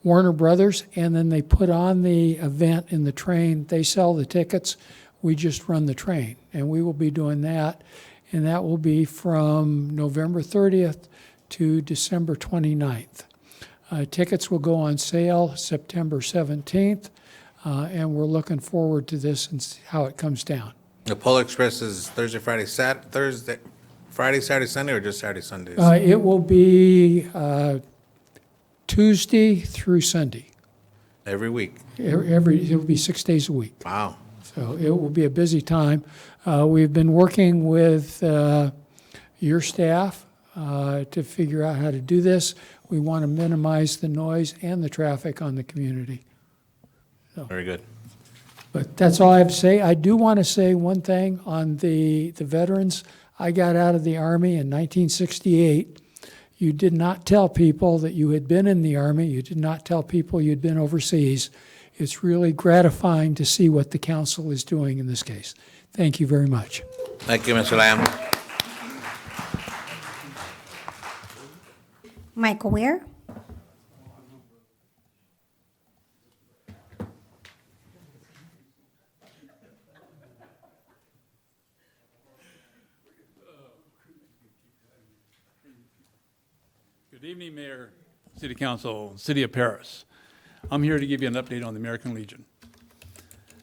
Warner Brothers, and then they put on the event in the train. They sell the tickets. We just run the train, and we will be doing that, and that will be from November 30th to December 29th. Tickets will go on sale September 17th, and we're looking forward to this and see how it comes down. The Polar Express is Thursday, Friday, Friday, Saturday, Sunday, or just Saturday, Sundays? It will be Tuesday through Sunday. Every week? It will be 6 days a week. Wow. So it will be a busy time. We've been working with your staff to figure out how to do this. We want to minimize the noise and the traffic on the community. So, very good. But that's all I have to say. I do want to say one thing on the veterans. I got out of the Army in 1968. You did not tell people that you had been in the Army. You did not tell people you'd been overseas. It's really gratifying to see what the council is doing in this case. Thank you very much. Thank you, Mr. Lamb. Michael Weir. Good evening, Mayor, City Council, City of Perris. I'm here to give you an update on the American Legion.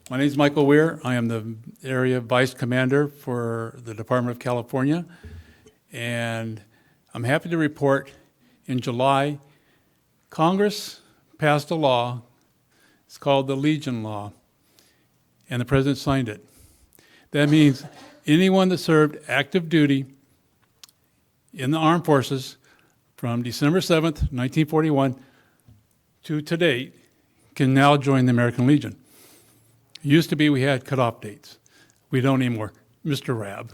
My name is Michael Weir. I am the Area Vice Commander for the Department of California, and I'm happy to report in July, Congress passed a law. It's called the Legion Law, and the President signed it. That means anyone that served active duty in the armed forces from December 7th, 1941 to today can now join the American Legion. It used to be we had cutoff dates. We don't anymore. Mr. Rab.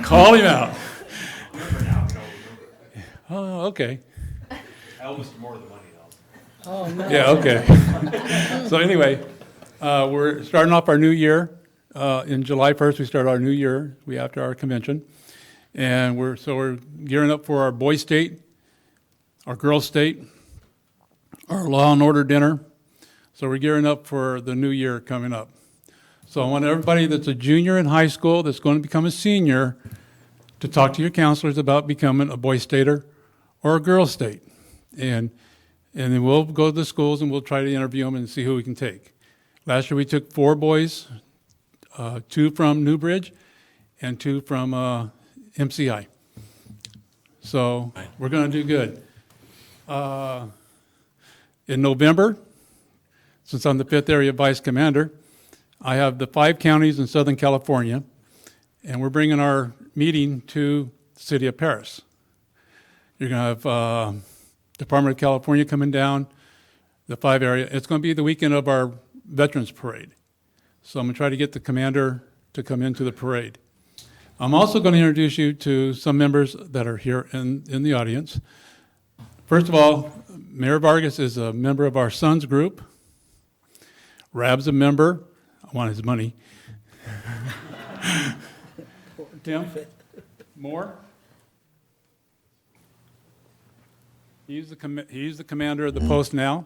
Call him out. Oh, okay. I owe Mr. Moore the money, though. Oh, no. Yeah, okay. So anyway, we're starting off our new year. In July 1st, we start our new year, after our convention. And we're gearing up for our boy state, our girl state, our law and order dinner. So we're gearing up for the new year coming up. So I want everybody that's a junior in high school that's going to become a senior to talk to your counselors about becoming a boy stater or a girl state. And then we'll go to the schools and we'll try to interview them and see who we can take. Last year we took 4 boys, 2 from Newbridge and 2 from MCI. So we're going to do good. In November, since I'm the 5th Area Vice Commander, I have the 5 counties in Southern California, and we're bringing our meeting to the city of Perris. You're going to have Department of California coming down, the 5 area. It's going to be the weekend of our Veterans Parade. So I'm going to try to get the commander to come into the parade. I'm also going to introduce you to some members that are here in the audience. First of all, Mayor Vargas is a member of our Sons group. Rab's a member. I want his money. Tim Moore. He's the commander of the post now,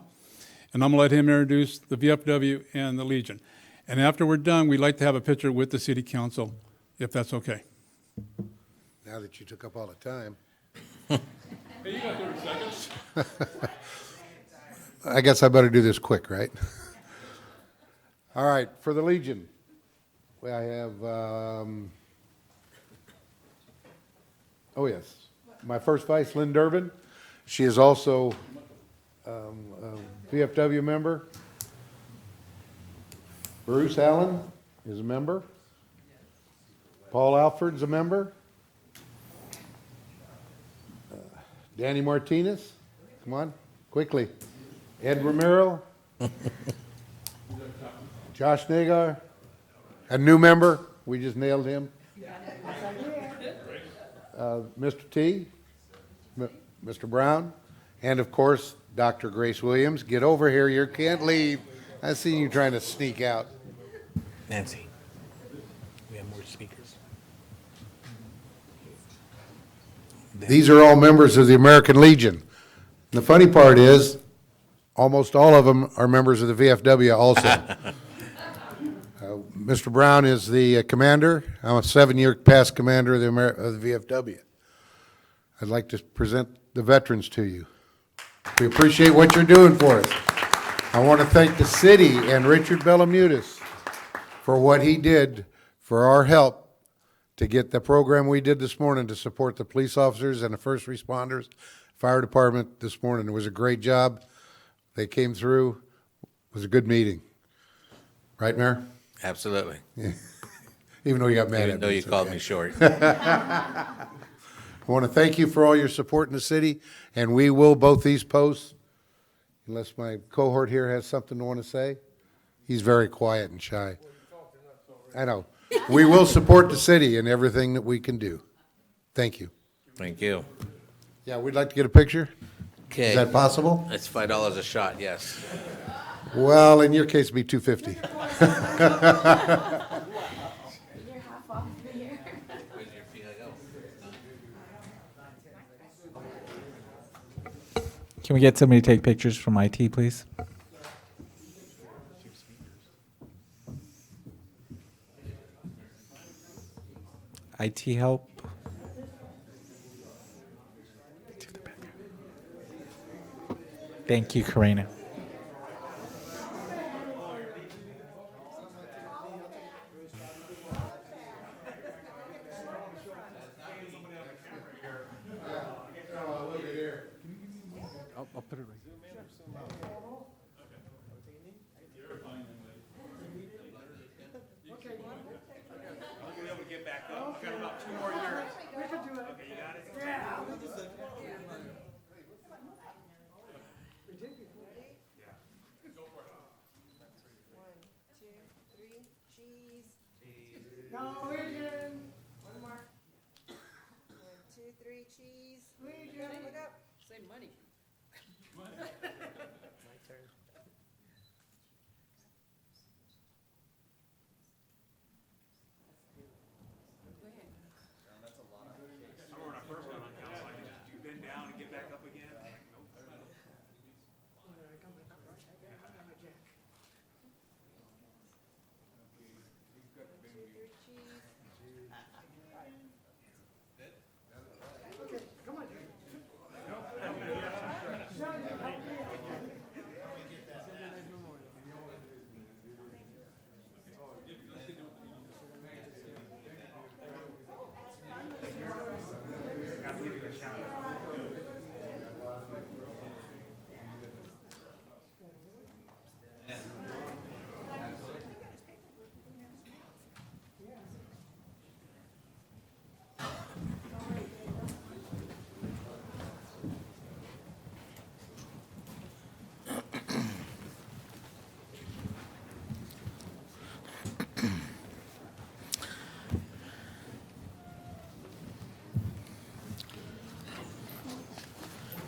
and I'm going to let him introduce the VFW and the Legion. And after we're done, we'd like to have a picture with the city council, if that's okay. Now that you took up all the time. Hey, you got 30 seconds. I guess I better do this quick, right? All right, for the Legion, I have, my first vice, Lynn Durbin. She is also a VFW member. Bruce Allen is a member. Paul Alford's a member. Danny Martinez, come on, quickly. Ed Romero. Josh Nagar, a new member. We just nailed him. Mr. T, Mr. Brown, and of course, Dr. Grace Williams. Get over here, you can't leave. I see you trying to sneak out. Nancy, we have more speakers. These are all members of the American Legion. And the funny part is, almost all of them are members of the VFW also. Mr. Brown is the commander. I'm a 7-year past commander of the VFW. I'd like to present the veterans to you. We appreciate what you're doing for us. I want to thank the city and Richard Bellamutis for what he did for our help to get the program we did this morning to support the police officers and the first responders, fire department this morning. It was a great job. They came through. It was a good meeting. Right, Mayor? Absolutely. Yeah. Even though you got mad at me. Even though you called okay. me short. I want to thank you for all your support in the city, and we will both these posts, unless my cohort here has something to want to say. He's very quiet and shy. I know. We will support the city in everything that we can do. Thank you. Thank you. Yeah, we'd like to get a picture. Okay. Is that possible? It's $5 a shot, yes. Well, in your case, it'd be $2.50. Can we get somebody to take pictures from IT, please? IT help? Thank you, Karina. I'll put it right there. Say money.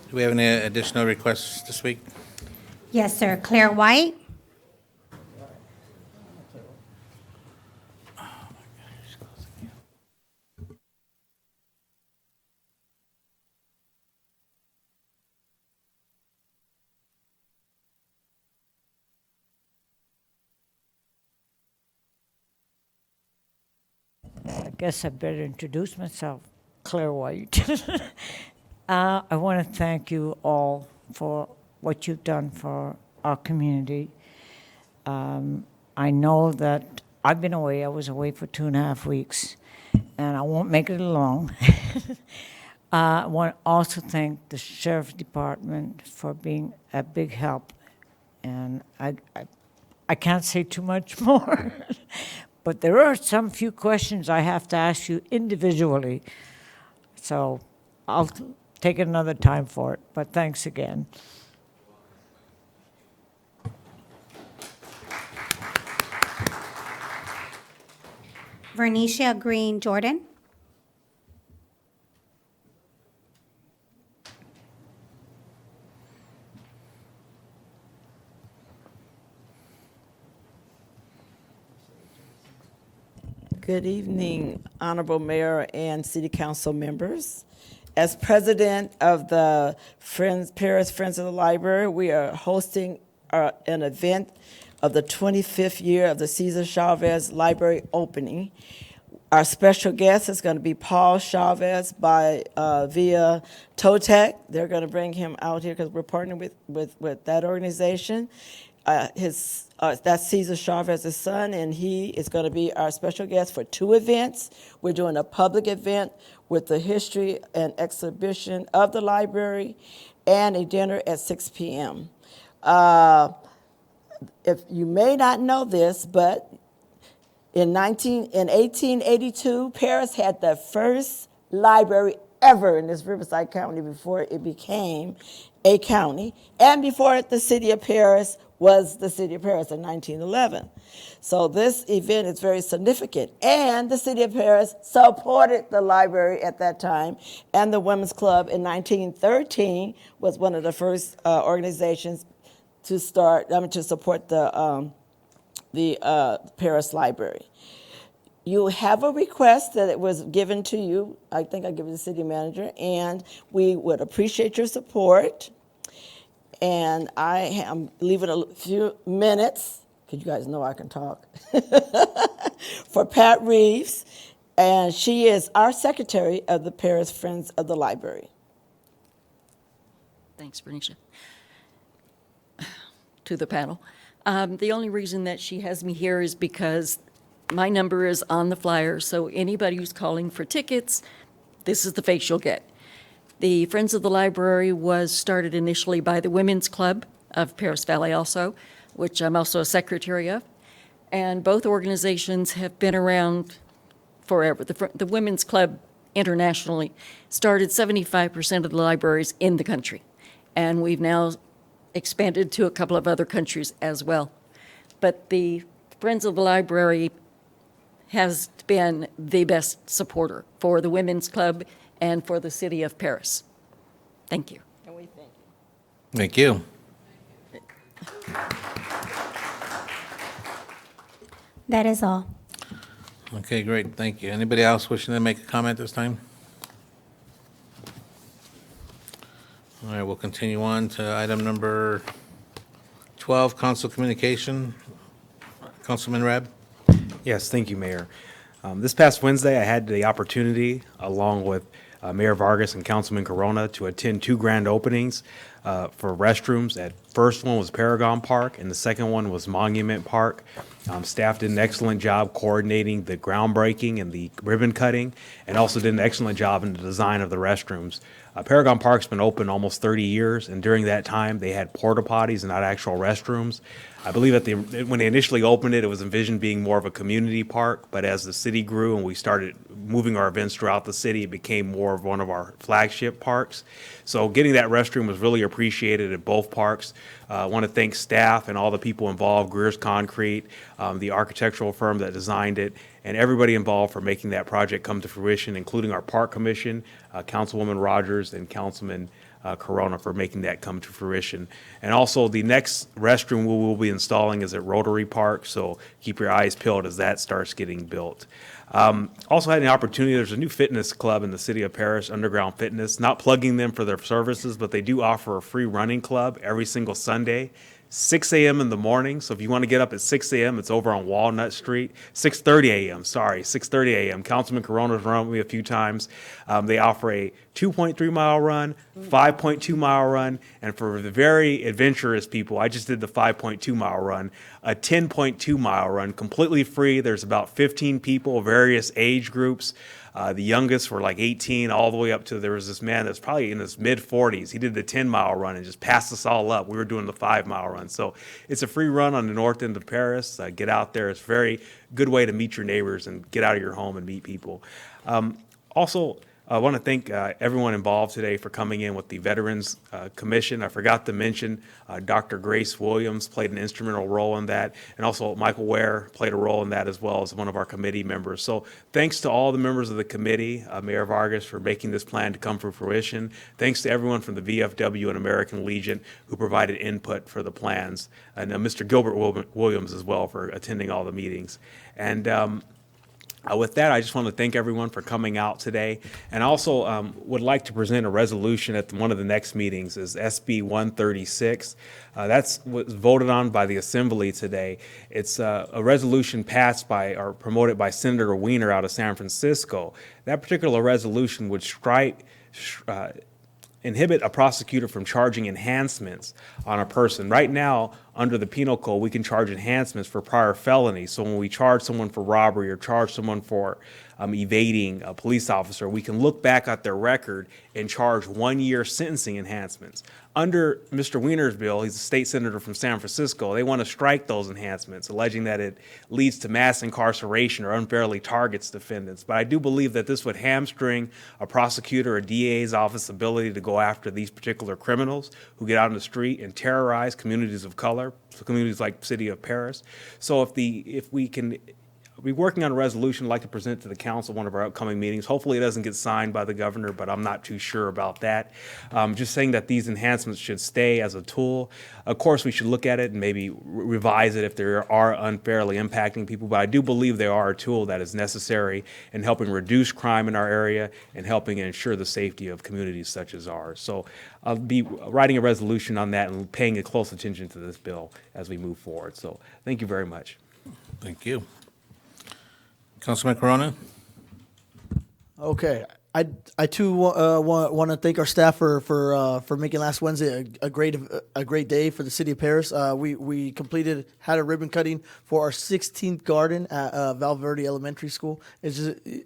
Do we have any additional requests to speak? Yes, sir. Claire White. I guess I better introduce myself, Claire White. I want to thank you all for what you've done for our community. I know that I've been away. I was away for 2.5 weeks, and I won't make it long. I want to also thank the Sheriff's Department for being a big help, and I can't say too much more. But there are some few questions I have to ask you individually. So I'll take another time for it, but thanks again. Vernicia Green Jordan. Good evening, Honorable Mayor and City Council members. As president of the Perris Friends of the Library, we are hosting an event of the 25th year of the Cesar Chavez Library opening. Our special guest is going to be Paul Chavez via TOTEC. They're going to bring him out here because we're partnering with that organization. That's Cesar Chavez's son, and he is going to be our special guest for 2 events. We're doing a public event with the history and exhibition of the library and a dinner at 6 p.m. If you may not know this, but in 1882, Perris had the first library ever in this Riverside County before it became a county, and before it, the city of Perris was the city of Perris in 1911. So this event is very significant. And the city of Perris supported the library at that time, and the Women's Club in 1913 was one of the first organizations to support the Perris Library. You have a request that it was given to you. I think I give it to the city manager, and we would appreciate your support. and I am leaving a few minutes, because you guys know I can talk, for Pat Reeves, and she is our secretary of the Perris Friends of the Library. Thanks, Bernicia. To the panel. The only reason that she has me here is because my number is on the flyer, so anybody who's calling for tickets, this is the face you'll get. The Friends of the Library was started initially by the Women's Club of Perris Valley also, which I'm also a secretary of. And both organizations have been around forever. The Women's Club internationally started 75% of the libraries in the country. And we've now expanded to a couple of other countries as well. But the Friends of the Library has been the best supporter for the Women's Club and for the city of Perris. Thank you. And we thank you. Thank you. That is all. Okay, great, thank you. Anybody else wishing to make a comment this time? All right, we'll continue on to item number 12, council communication. Councilman Reb? Yes, thank you, Mayor. This past Wednesday, I had the opportunity, along with Mayor Vargas and Councilman Corona, to attend two grand openings for restrooms. At first one was Paragon Park, and the second one was Monument Park. Staff did an excellent job coordinating the groundbreaking and the ribbon cutting, and also did an excellent job in the design of the restrooms. Paragon Park's been open almost 30 years, and during that time, they had porta potties and not actual restrooms. I believe when they initially opened it, it was envisioned being more of a community park, but as the city grew and we started moving our events throughout the city, it became more of one of our flagship parks. So getting that restroom was really appreciated at both parks. I want to thank staff and all the people involved, Greer's Concrete, the architectural firm that designed it, and everybody involved for making that project come to fruition, including our Park Commission, Councilwoman Rogers, and Councilman Corona for making that come to fruition. And also the next restroom we will be installing is at Rotary Park, so keep your eyes peeled as that starts getting built. Also had an opportunity, there's a new fitness club in the city of Perris, Underground Fitness, not plugging them for their services, but they do offer a free running club every single Sunday, 6 a.m. in the morning. So if you want to get up at 6 a.m., it's over on Walnut Street. 6:30 a.m., sorry, 6:30 a.m. Councilman Corona's run with me a few times. They offer a 2.3-mile run, 5.2-mile run, and for the very adventurous people, I just did the 5.2-mile run, a 10.2-mile run, completely free. There's about 15 people, various age groups. The youngest were like 18 all the way up to, there was this man that's probably in his mid-40s. He did the 10-mile run and just passed us all up. We were doing the 5-mile run. So it's a free run on the north end of Perris. Get out there. It's a very good way to meet your neighbors and get out of your home and meet people. Also, I want to thank everyone involved today for coming in with the Veterans Commission. I forgot to mention Dr. Grace Williams played an instrumental role in that, and also Michael Ware played a role in that as well as one of our committee members. So thanks to all the members of the committee, Mayor Vargas, for making this plan to come to fruition. Thanks to everyone from the VFW and American Legion who provided input for the plans, and Mr. Gilbert Williams as well for attending all the meetings. And with that, I just want to thank everyone for coming out today, and also would like to present a resolution at one of the next meetings is SB 136. That's was voted on by the Assembly today. It's a resolution passed by or promoted by Senator Wiener out of San Francisco. That particular resolution would inhibit a prosecutor from charging enhancements on a person. Right now, under the penal code, we can charge enhancements for prior felonies. So when we charge someone for robbery or charge someone for evading a police officer, we can look back at their record and charge 1-year sentencing enhancements. Under Mr. Wiener's bill, he's a state senator from San Francisco, they want to strike those enhancements, alleging that it leads to mass incarceration or unfairly targets defendants. But I do believe that this would hamstring a prosecutor or DA's office ability to go after these particular criminals who get out on the street and terrorize communities of color, so communities like the city of Perris. So if we can be working on a resolution I'd like to present to the council at one of our upcoming meetings. Hopefully it doesn't get signed by the governor, but I'm not too sure about that. Just saying that these enhancements should stay as a tool. Of course, we should look at it and maybe revise it if they are unfairly impacting people, but I do believe they are a tool that is necessary in helping reduce crime in our area and helping ensure the safety of communities such as ours. So I'll be writing a resolution on that and paying a close attention to this bill as we move forward. So thank you very much. Thank you. Councilman Corona? Okay, I too want to thank our staff for making last Wednesday a great day for the city of Perris. We had a ribbon cutting for our 16th garden at Valverde Elementary School. It's just it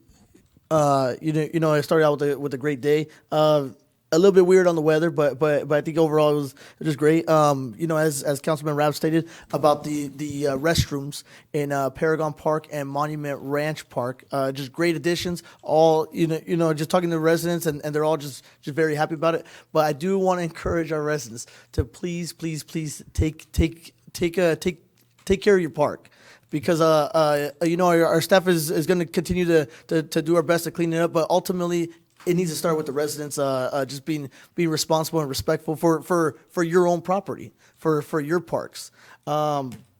started out with a great day. A little bit weird on the weather, but I think overall it was just great. As Councilman Rabb stated about the restrooms in Paragon Park and Monument Ranch Park, just great additions. All just talking to the residents, and they're all just very happy about it. But I do want to encourage our residents to please take care of your park. Because our staff is going to continue to do our best to clean it up, but ultimately it needs to start with the residents just being responsible and respectful for your own property, for your parks. Also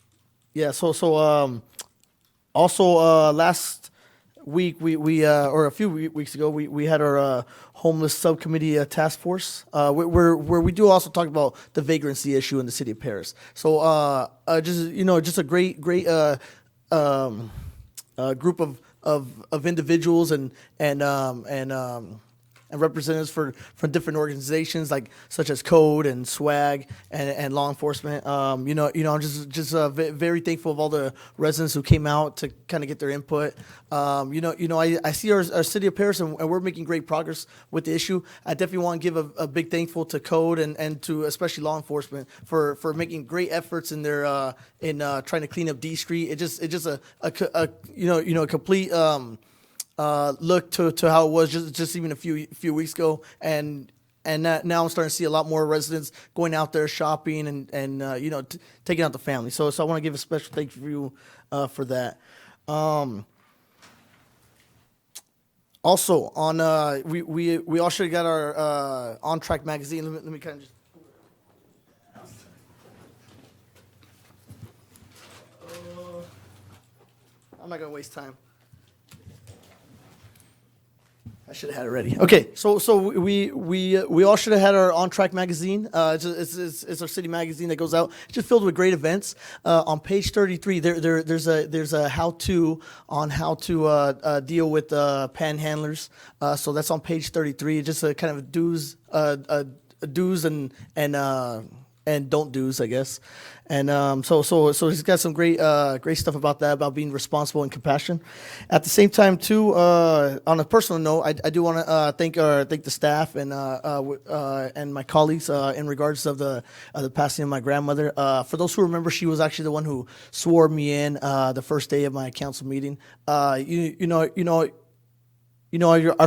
last week or a few weeks ago we had our homeless subcommittee task force where we do also talk about the vagrancy issue in the city of Perris. So just a great group of individuals and representatives from different organizations such as Code and SWAG and law enforcement. I'm just very thankful of all the residents who came out to kind of get their input. I see our city of Perris and we're making great progress with the issue. I definitely want to give a big thankful to Code and to especially law enforcement for making great efforts in their trying to clean up D Street. It's just a complete look to how it was just even a few weeks ago, and now I'm starting to see a lot more residents going out there shopping and taking out the family. So I want to give a special thank you for that. Also on we all should have got our On Track magazine. Let me kind of just. I'm not gonna waste time. I should have had it ready. Okay, so we all should have had our On Track magazine. It's our city magazine that goes out. It's just filled with great events. On page 33, there's a how-to on how to deal with panhandlers. So that's on page 33. Just a kind of do's and don't do's, I guess. And so he's got some great stuff about that, about being responsible and compassion. At the same time, too, on a personal note, I do want to thank the staff and my colleagues in regards of the passing of my grandmother. For those who remember, she was actually the one who swore me in the first day of my council meeting. Our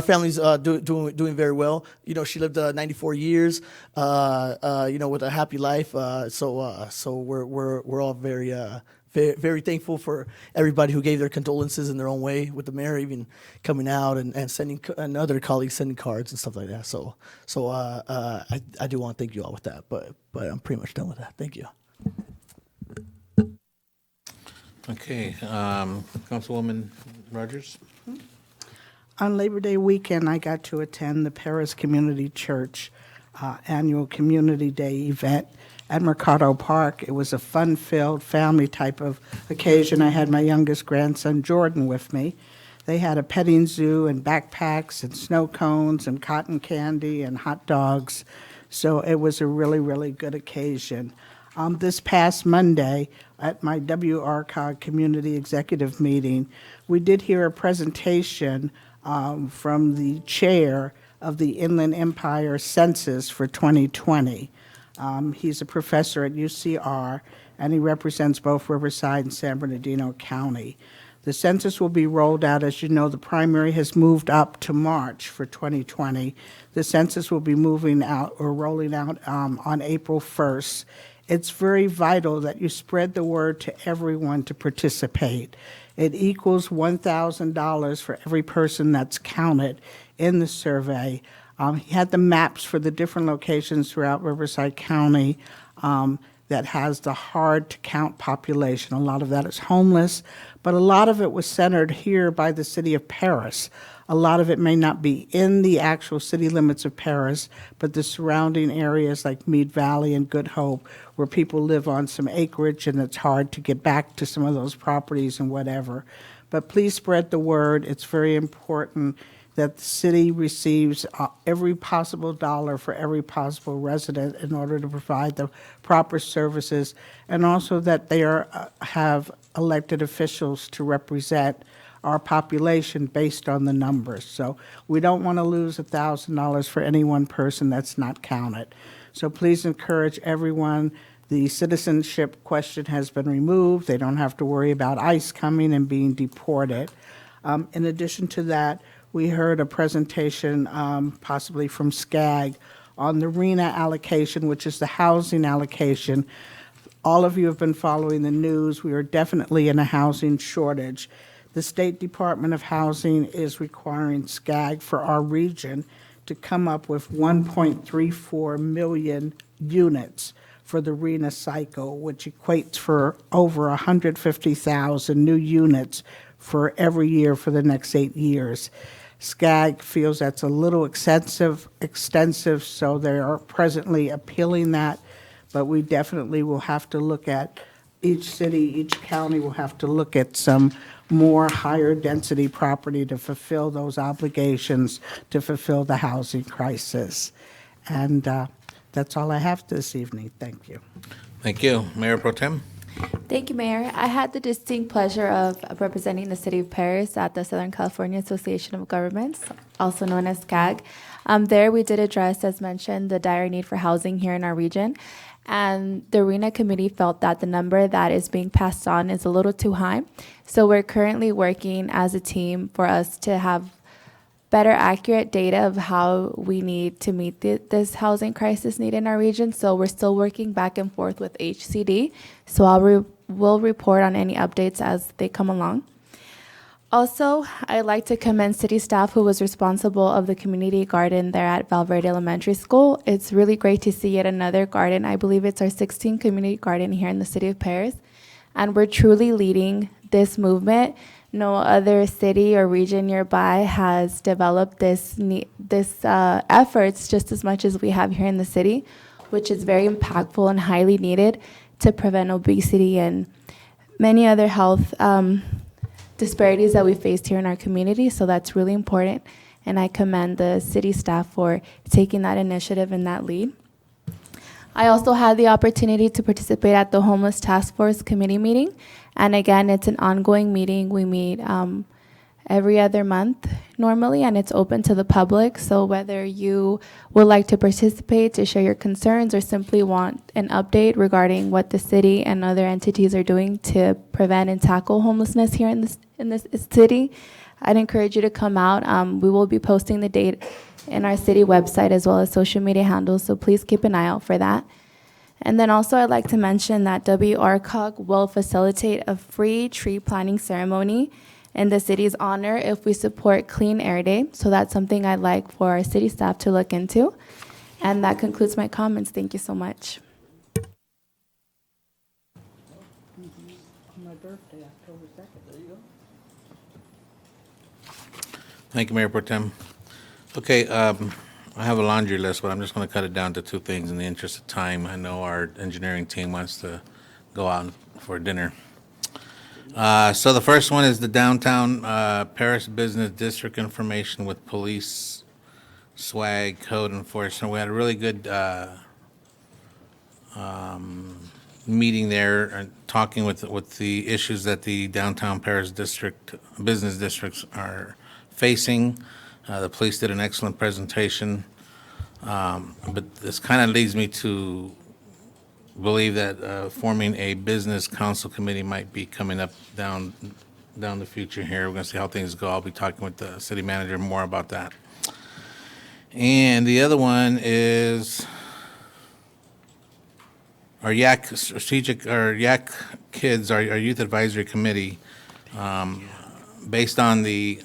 family's doing very well. She lived 94 years, with a happy life. So we're all very very thankful for everybody who gave their condolences in their own way, with the mayor even coming out and sending, and other colleagues sending cards and stuff like that. So I do want to thank you all with that. But I'm pretty much done with that. Thank you. Okay, Councilwoman Rogers. On Labor Day weekend, I got to attend the Perris Community Church annual Community Day event at Mercado Park. It was a fun-filled, family type of occasion. I had my youngest grandson, Jordan, with me. They had a petting zoo and backpacks and snow cones and cotton candy and hot dogs. So it was a really, really good occasion. This past Monday, at my WRCOG Community Executive Meeting, we did hear a presentation from the chair of the Inland Empire Census for 2020. He's a professor at UCR, and he represents both Riverside and San Bernardino County. The census will be rolled out. As you know, the primary has moved up to March for 2020. The census will be moving out or rolling out on April 1st, it's very vital that you spread the word to everyone to participate. It equals $1,000 for every person that's counted in the survey. He had the maps for the different locations throughout Riverside County that has the hard-to-count population. A lot of that is homeless, but a lot of it was centered here by the city of Perris. A lot of it may not be in the actual city limits of Perris, but the surrounding areas like Mead Valley and Good Hope, where people live on some acreage and it's hard to get back to some of those properties and whatever. But please spread the word. It's very important that the city receives every possible dollar for every possible resident in order to provide the proper services, and also that they have elected officials to represent our population based on the numbers. So we don't want to lose $1,000 for any one person that's not counted. So please encourage everyone. The citizenship question has been removed. They don't have to worry about ICE coming and being deported. In addition to that, we heard a presentation possibly from SCAG on the RENA allocation, which is the housing allocation. All of you have been following the news. We are definitely in a housing shortage. The State Department of Housing is requiring SCAG for our region to come up with 1.34 million units for the RENA cycle, which equates for over 150,000 new units for every year for the next 8 years. SCAG feels that's a little extensive, so they are presently appealing that, but we definitely will have to look at each city, each county will have to look at some more higher density property to fulfill those obligations, to fulfill the housing crisis. And that's all I have this evening. Thank you. Thank you. Mayor Pro Tem? Thank you, Mayor. I had the distinct pleasure of representing the city of Perris at the Southern California Association of Governments, also known as SCAG. There we did address, as mentioned, the dire need for housing here in our region. And the RENA committee felt that the number that is being passed on is a little too high. So we're currently working as a team for us to have better accurate data of how we need to meet this housing crisis need in our region. So we're still working back and forth with HCD. So we'll report on any updates as they come along. Also, I'd like to commend city staff who was responsible of the community garden there at Valverde Elementary School. It's really great to see yet another garden. I believe it's our 16th community garden here in the city of Perris. And we're truly leading this movement. No other city or region nearby has developed this efforts just as much as we have here in the city, which is very impactful and highly needed to prevent obesity and many other health disparities that we faced here in our community. So that's really important, and I commend the city staff for taking that initiative and that lead. I also had the opportunity to participate at the Homeless Task Force Committee meeting. And again, it's an ongoing meeting. We meet every other month normally, and it's open to the public. So whether you would like to participate to share your concerns or simply want an update regarding what the city and other entities are doing to prevent and tackle homelessness here in this city, I'd encourage you to come out. We will be posting the date in our city website as well as social media handles, so please keep an eye out for that. And then also I'd like to mention that WRCOG will facilitate a free tree planting ceremony in the city's honor if we support Clean Air Day. So that's something I'd like for our city staff to look into. And that concludes my comments. Thank you so much. My birthday, October 2nd. There you go. Thank you, Mayor Pro Tem. Okay, I have a laundry list, but I'm just going to cut it down to two things in the interest of time. I know our engineering team wants to go out for dinner. So the first one is the downtown Perris Business District information with police, swag, code enforcement. We had a really good meeting there, talking with the issues that the downtown Perris district, business districts are facing. The police did an excellent presentation, but this kind of leads me to believe that forming a business council committee might be coming up down the future here. We're going to see how things go. I'll be talking with the city manager more about that. And the other one is our YAC strategic, our YAC kids, our youth advisory committee, based on the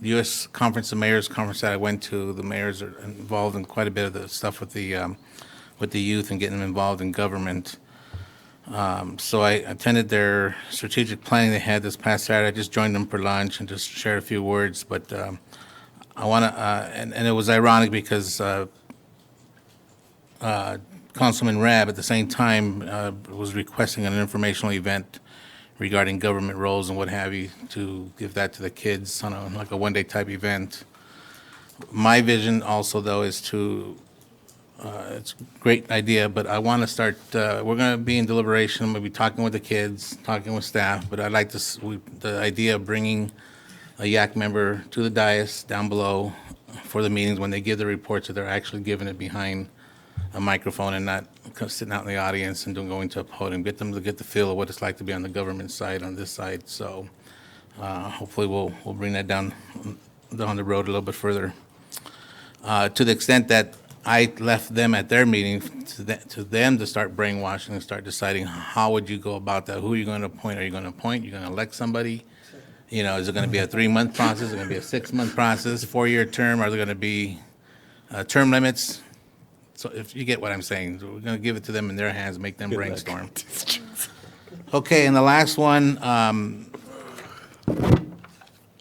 U.S. Conference of Mayors conference that I went to, the mayors are involved in quite a bit of the stuff with the youth and getting them involved in government. So I attended their strategic planning they had this past Saturday. I just joined them for lunch and just shared a few words. But I want to, and it was ironic because Councilman Rabb at the same time was requesting an informational event regarding government roles and what have you, to give that to the kids on like a one-day type event. My vision also, though, is to, it's a great idea, but I want to start, we're going to be in deliberation, I'm going to be talking with the kids, talking with staff, but I'd like to, the idea of bringing a YAC member to the dais down below for the meetings, when they give the reports, that they're actually giving it behind a microphone and not sitting out in the audience and going to a podium. Get them to get the feel of what it's like to be on the government side, on this side. So hopefully we'll bring that down the road a little bit further. To the extent that I left them at their meeting to them to start brainwashing and start deciding how would you go about that? Who are you going to appoint? Are you going to appoint? You're going to elect somebody? You know, is it going to be a 3-month process? Is it going to be a 6-month process? 4-year term? Are there going to be term limits? So if you get what I'm saying, we're going to give it to them in their hands, make them brainstorm. Okay, and the last one, I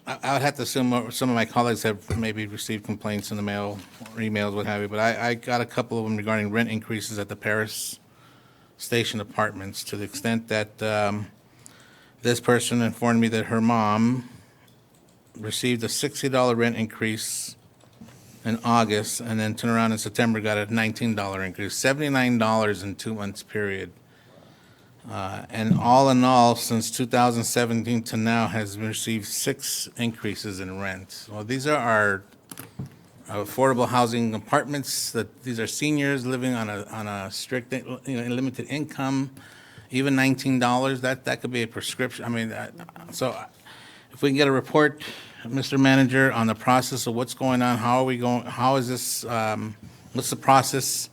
would have to assume some of my colleagues have maybe received complaints in the mail or emails, what have you, but I got a couple of them regarding rent increases at the Perris Station Apartments, to the extent that this person informed me that her mom received a $60 rent increase in August, and then turned around in September, got a $19 increase, $79 in 2 months period. And all in all, since 2017 to now, has received 6 increases in rent. Well, these are our affordable housing apartments. That these are seniors living on a strict, limited income. Even $19, that could be a prescription. I mean, so if we can get a report, Mr. Manager, on the process of what's going on, how are we going, how is this, what's the process?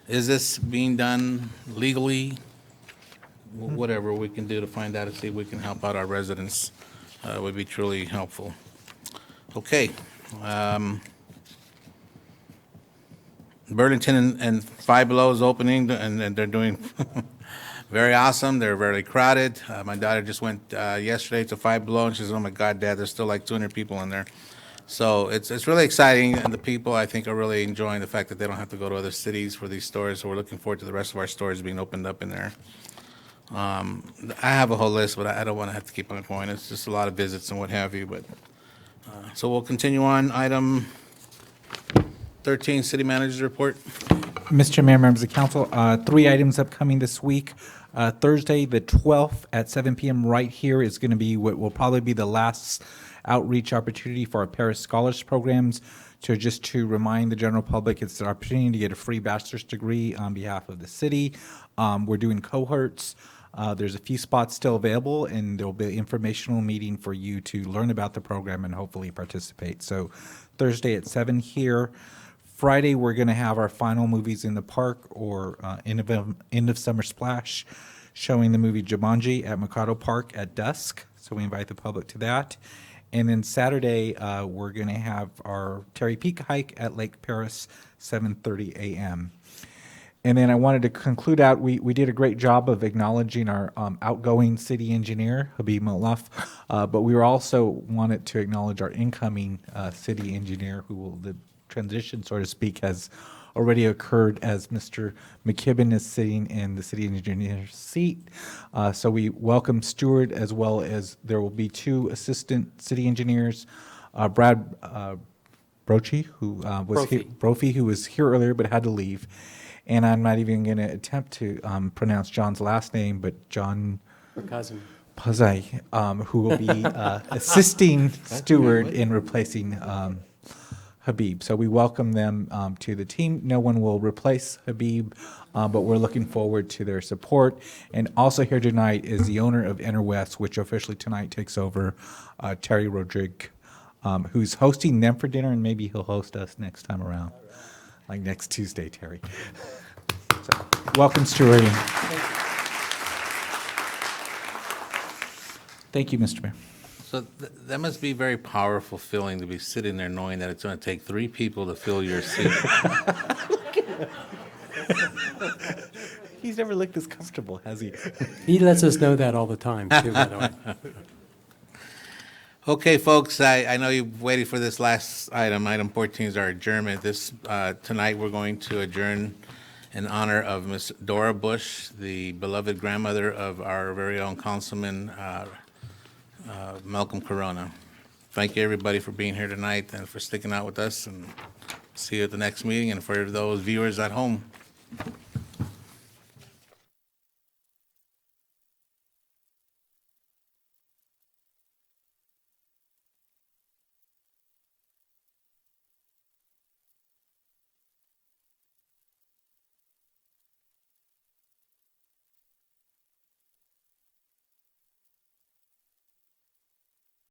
Is this being done legally? Whatever we can do to find out and see if we can help out our residents would be truly helpful. Okay. Burlington and Five Below is opening, and they're doing very awesome. They're very crowded. My daughter just went yesterday to Five Below, and she says, "Oh my God, Dad, there's still like 200 people in there." So it's really exciting, and the people, I think, are really enjoying the fact that they don't have to go to other cities for these stores. So we're looking forward to the rest of our stores being opened up in there. I have a whole list, but I don't want to have to keep on going. It's just a lot of visits and what have you. But so we'll continue on. Item 13, City Manager's Report. Mr. Mayor, members of council, 3 items upcoming this week. Thursday, the 12th at 7 p.m. right here is going to be what will probably be the last outreach opportunity for our Perris Scholars programs. To remind the general public, it's an opportunity to get a free bachelor's degree on behalf of the city. We're doing cohorts. There's a few spots still available, and there will be an informational meeting for you to learn about the program and hopefully participate. So Thursday at 7 here. Friday, we're going to have our final movies in the park, or end of summer splash, showing the movie Jumanji at Mikado Park at dusk. So we invite the public to that. And then Saturday, we're going to have our Terry Peak hike at Lake Perris, 7:30 a.m. And then I wanted to conclude out, we did a great job of acknowledging our outgoing city engineer, Habib Malaf, but we also wanted to acknowledge our incoming city engineer, who will, the transition, so to speak, has already occurred as Mr. McKibben is sitting in the city engineer's seat. So we welcome Stewart, as well as there will be 2 assistant city engineers, Brad Brophy, who was here earlier but had to leave. And I'm not even going to attempt to pronounce John's last name, but John Pazai, who will be assisting Stewart in replacing Habib. So we welcome them to the team. No one will replace Habib, but we're looking forward to their support. And also here tonight is the owner of Interwest, which officially tonight takes over, Terry Rodriguez, who's hosting them for dinner, and maybe he'll host us next time around, like next Tuesday, Terry. Welcome, Stuart. Thank you, Mr. Mayor. So that must be a very powerful feeling to be sitting there knowing that it's going to take 3 people to fill your seat. He's never looked this comfortable, has he? He lets us know that all the time, too, by the way. Okay, folks, I know you've waited for this last item. Item 14 is our adjournment. Tonight, we're going to adjourn in honor of Miss Dora Bush, the beloved grandmother of our very own Councilman Malcolm Corona. Thank you, everybody, for being here tonight and for sticking out with us, and see you at the next meeting. And for those viewers at home,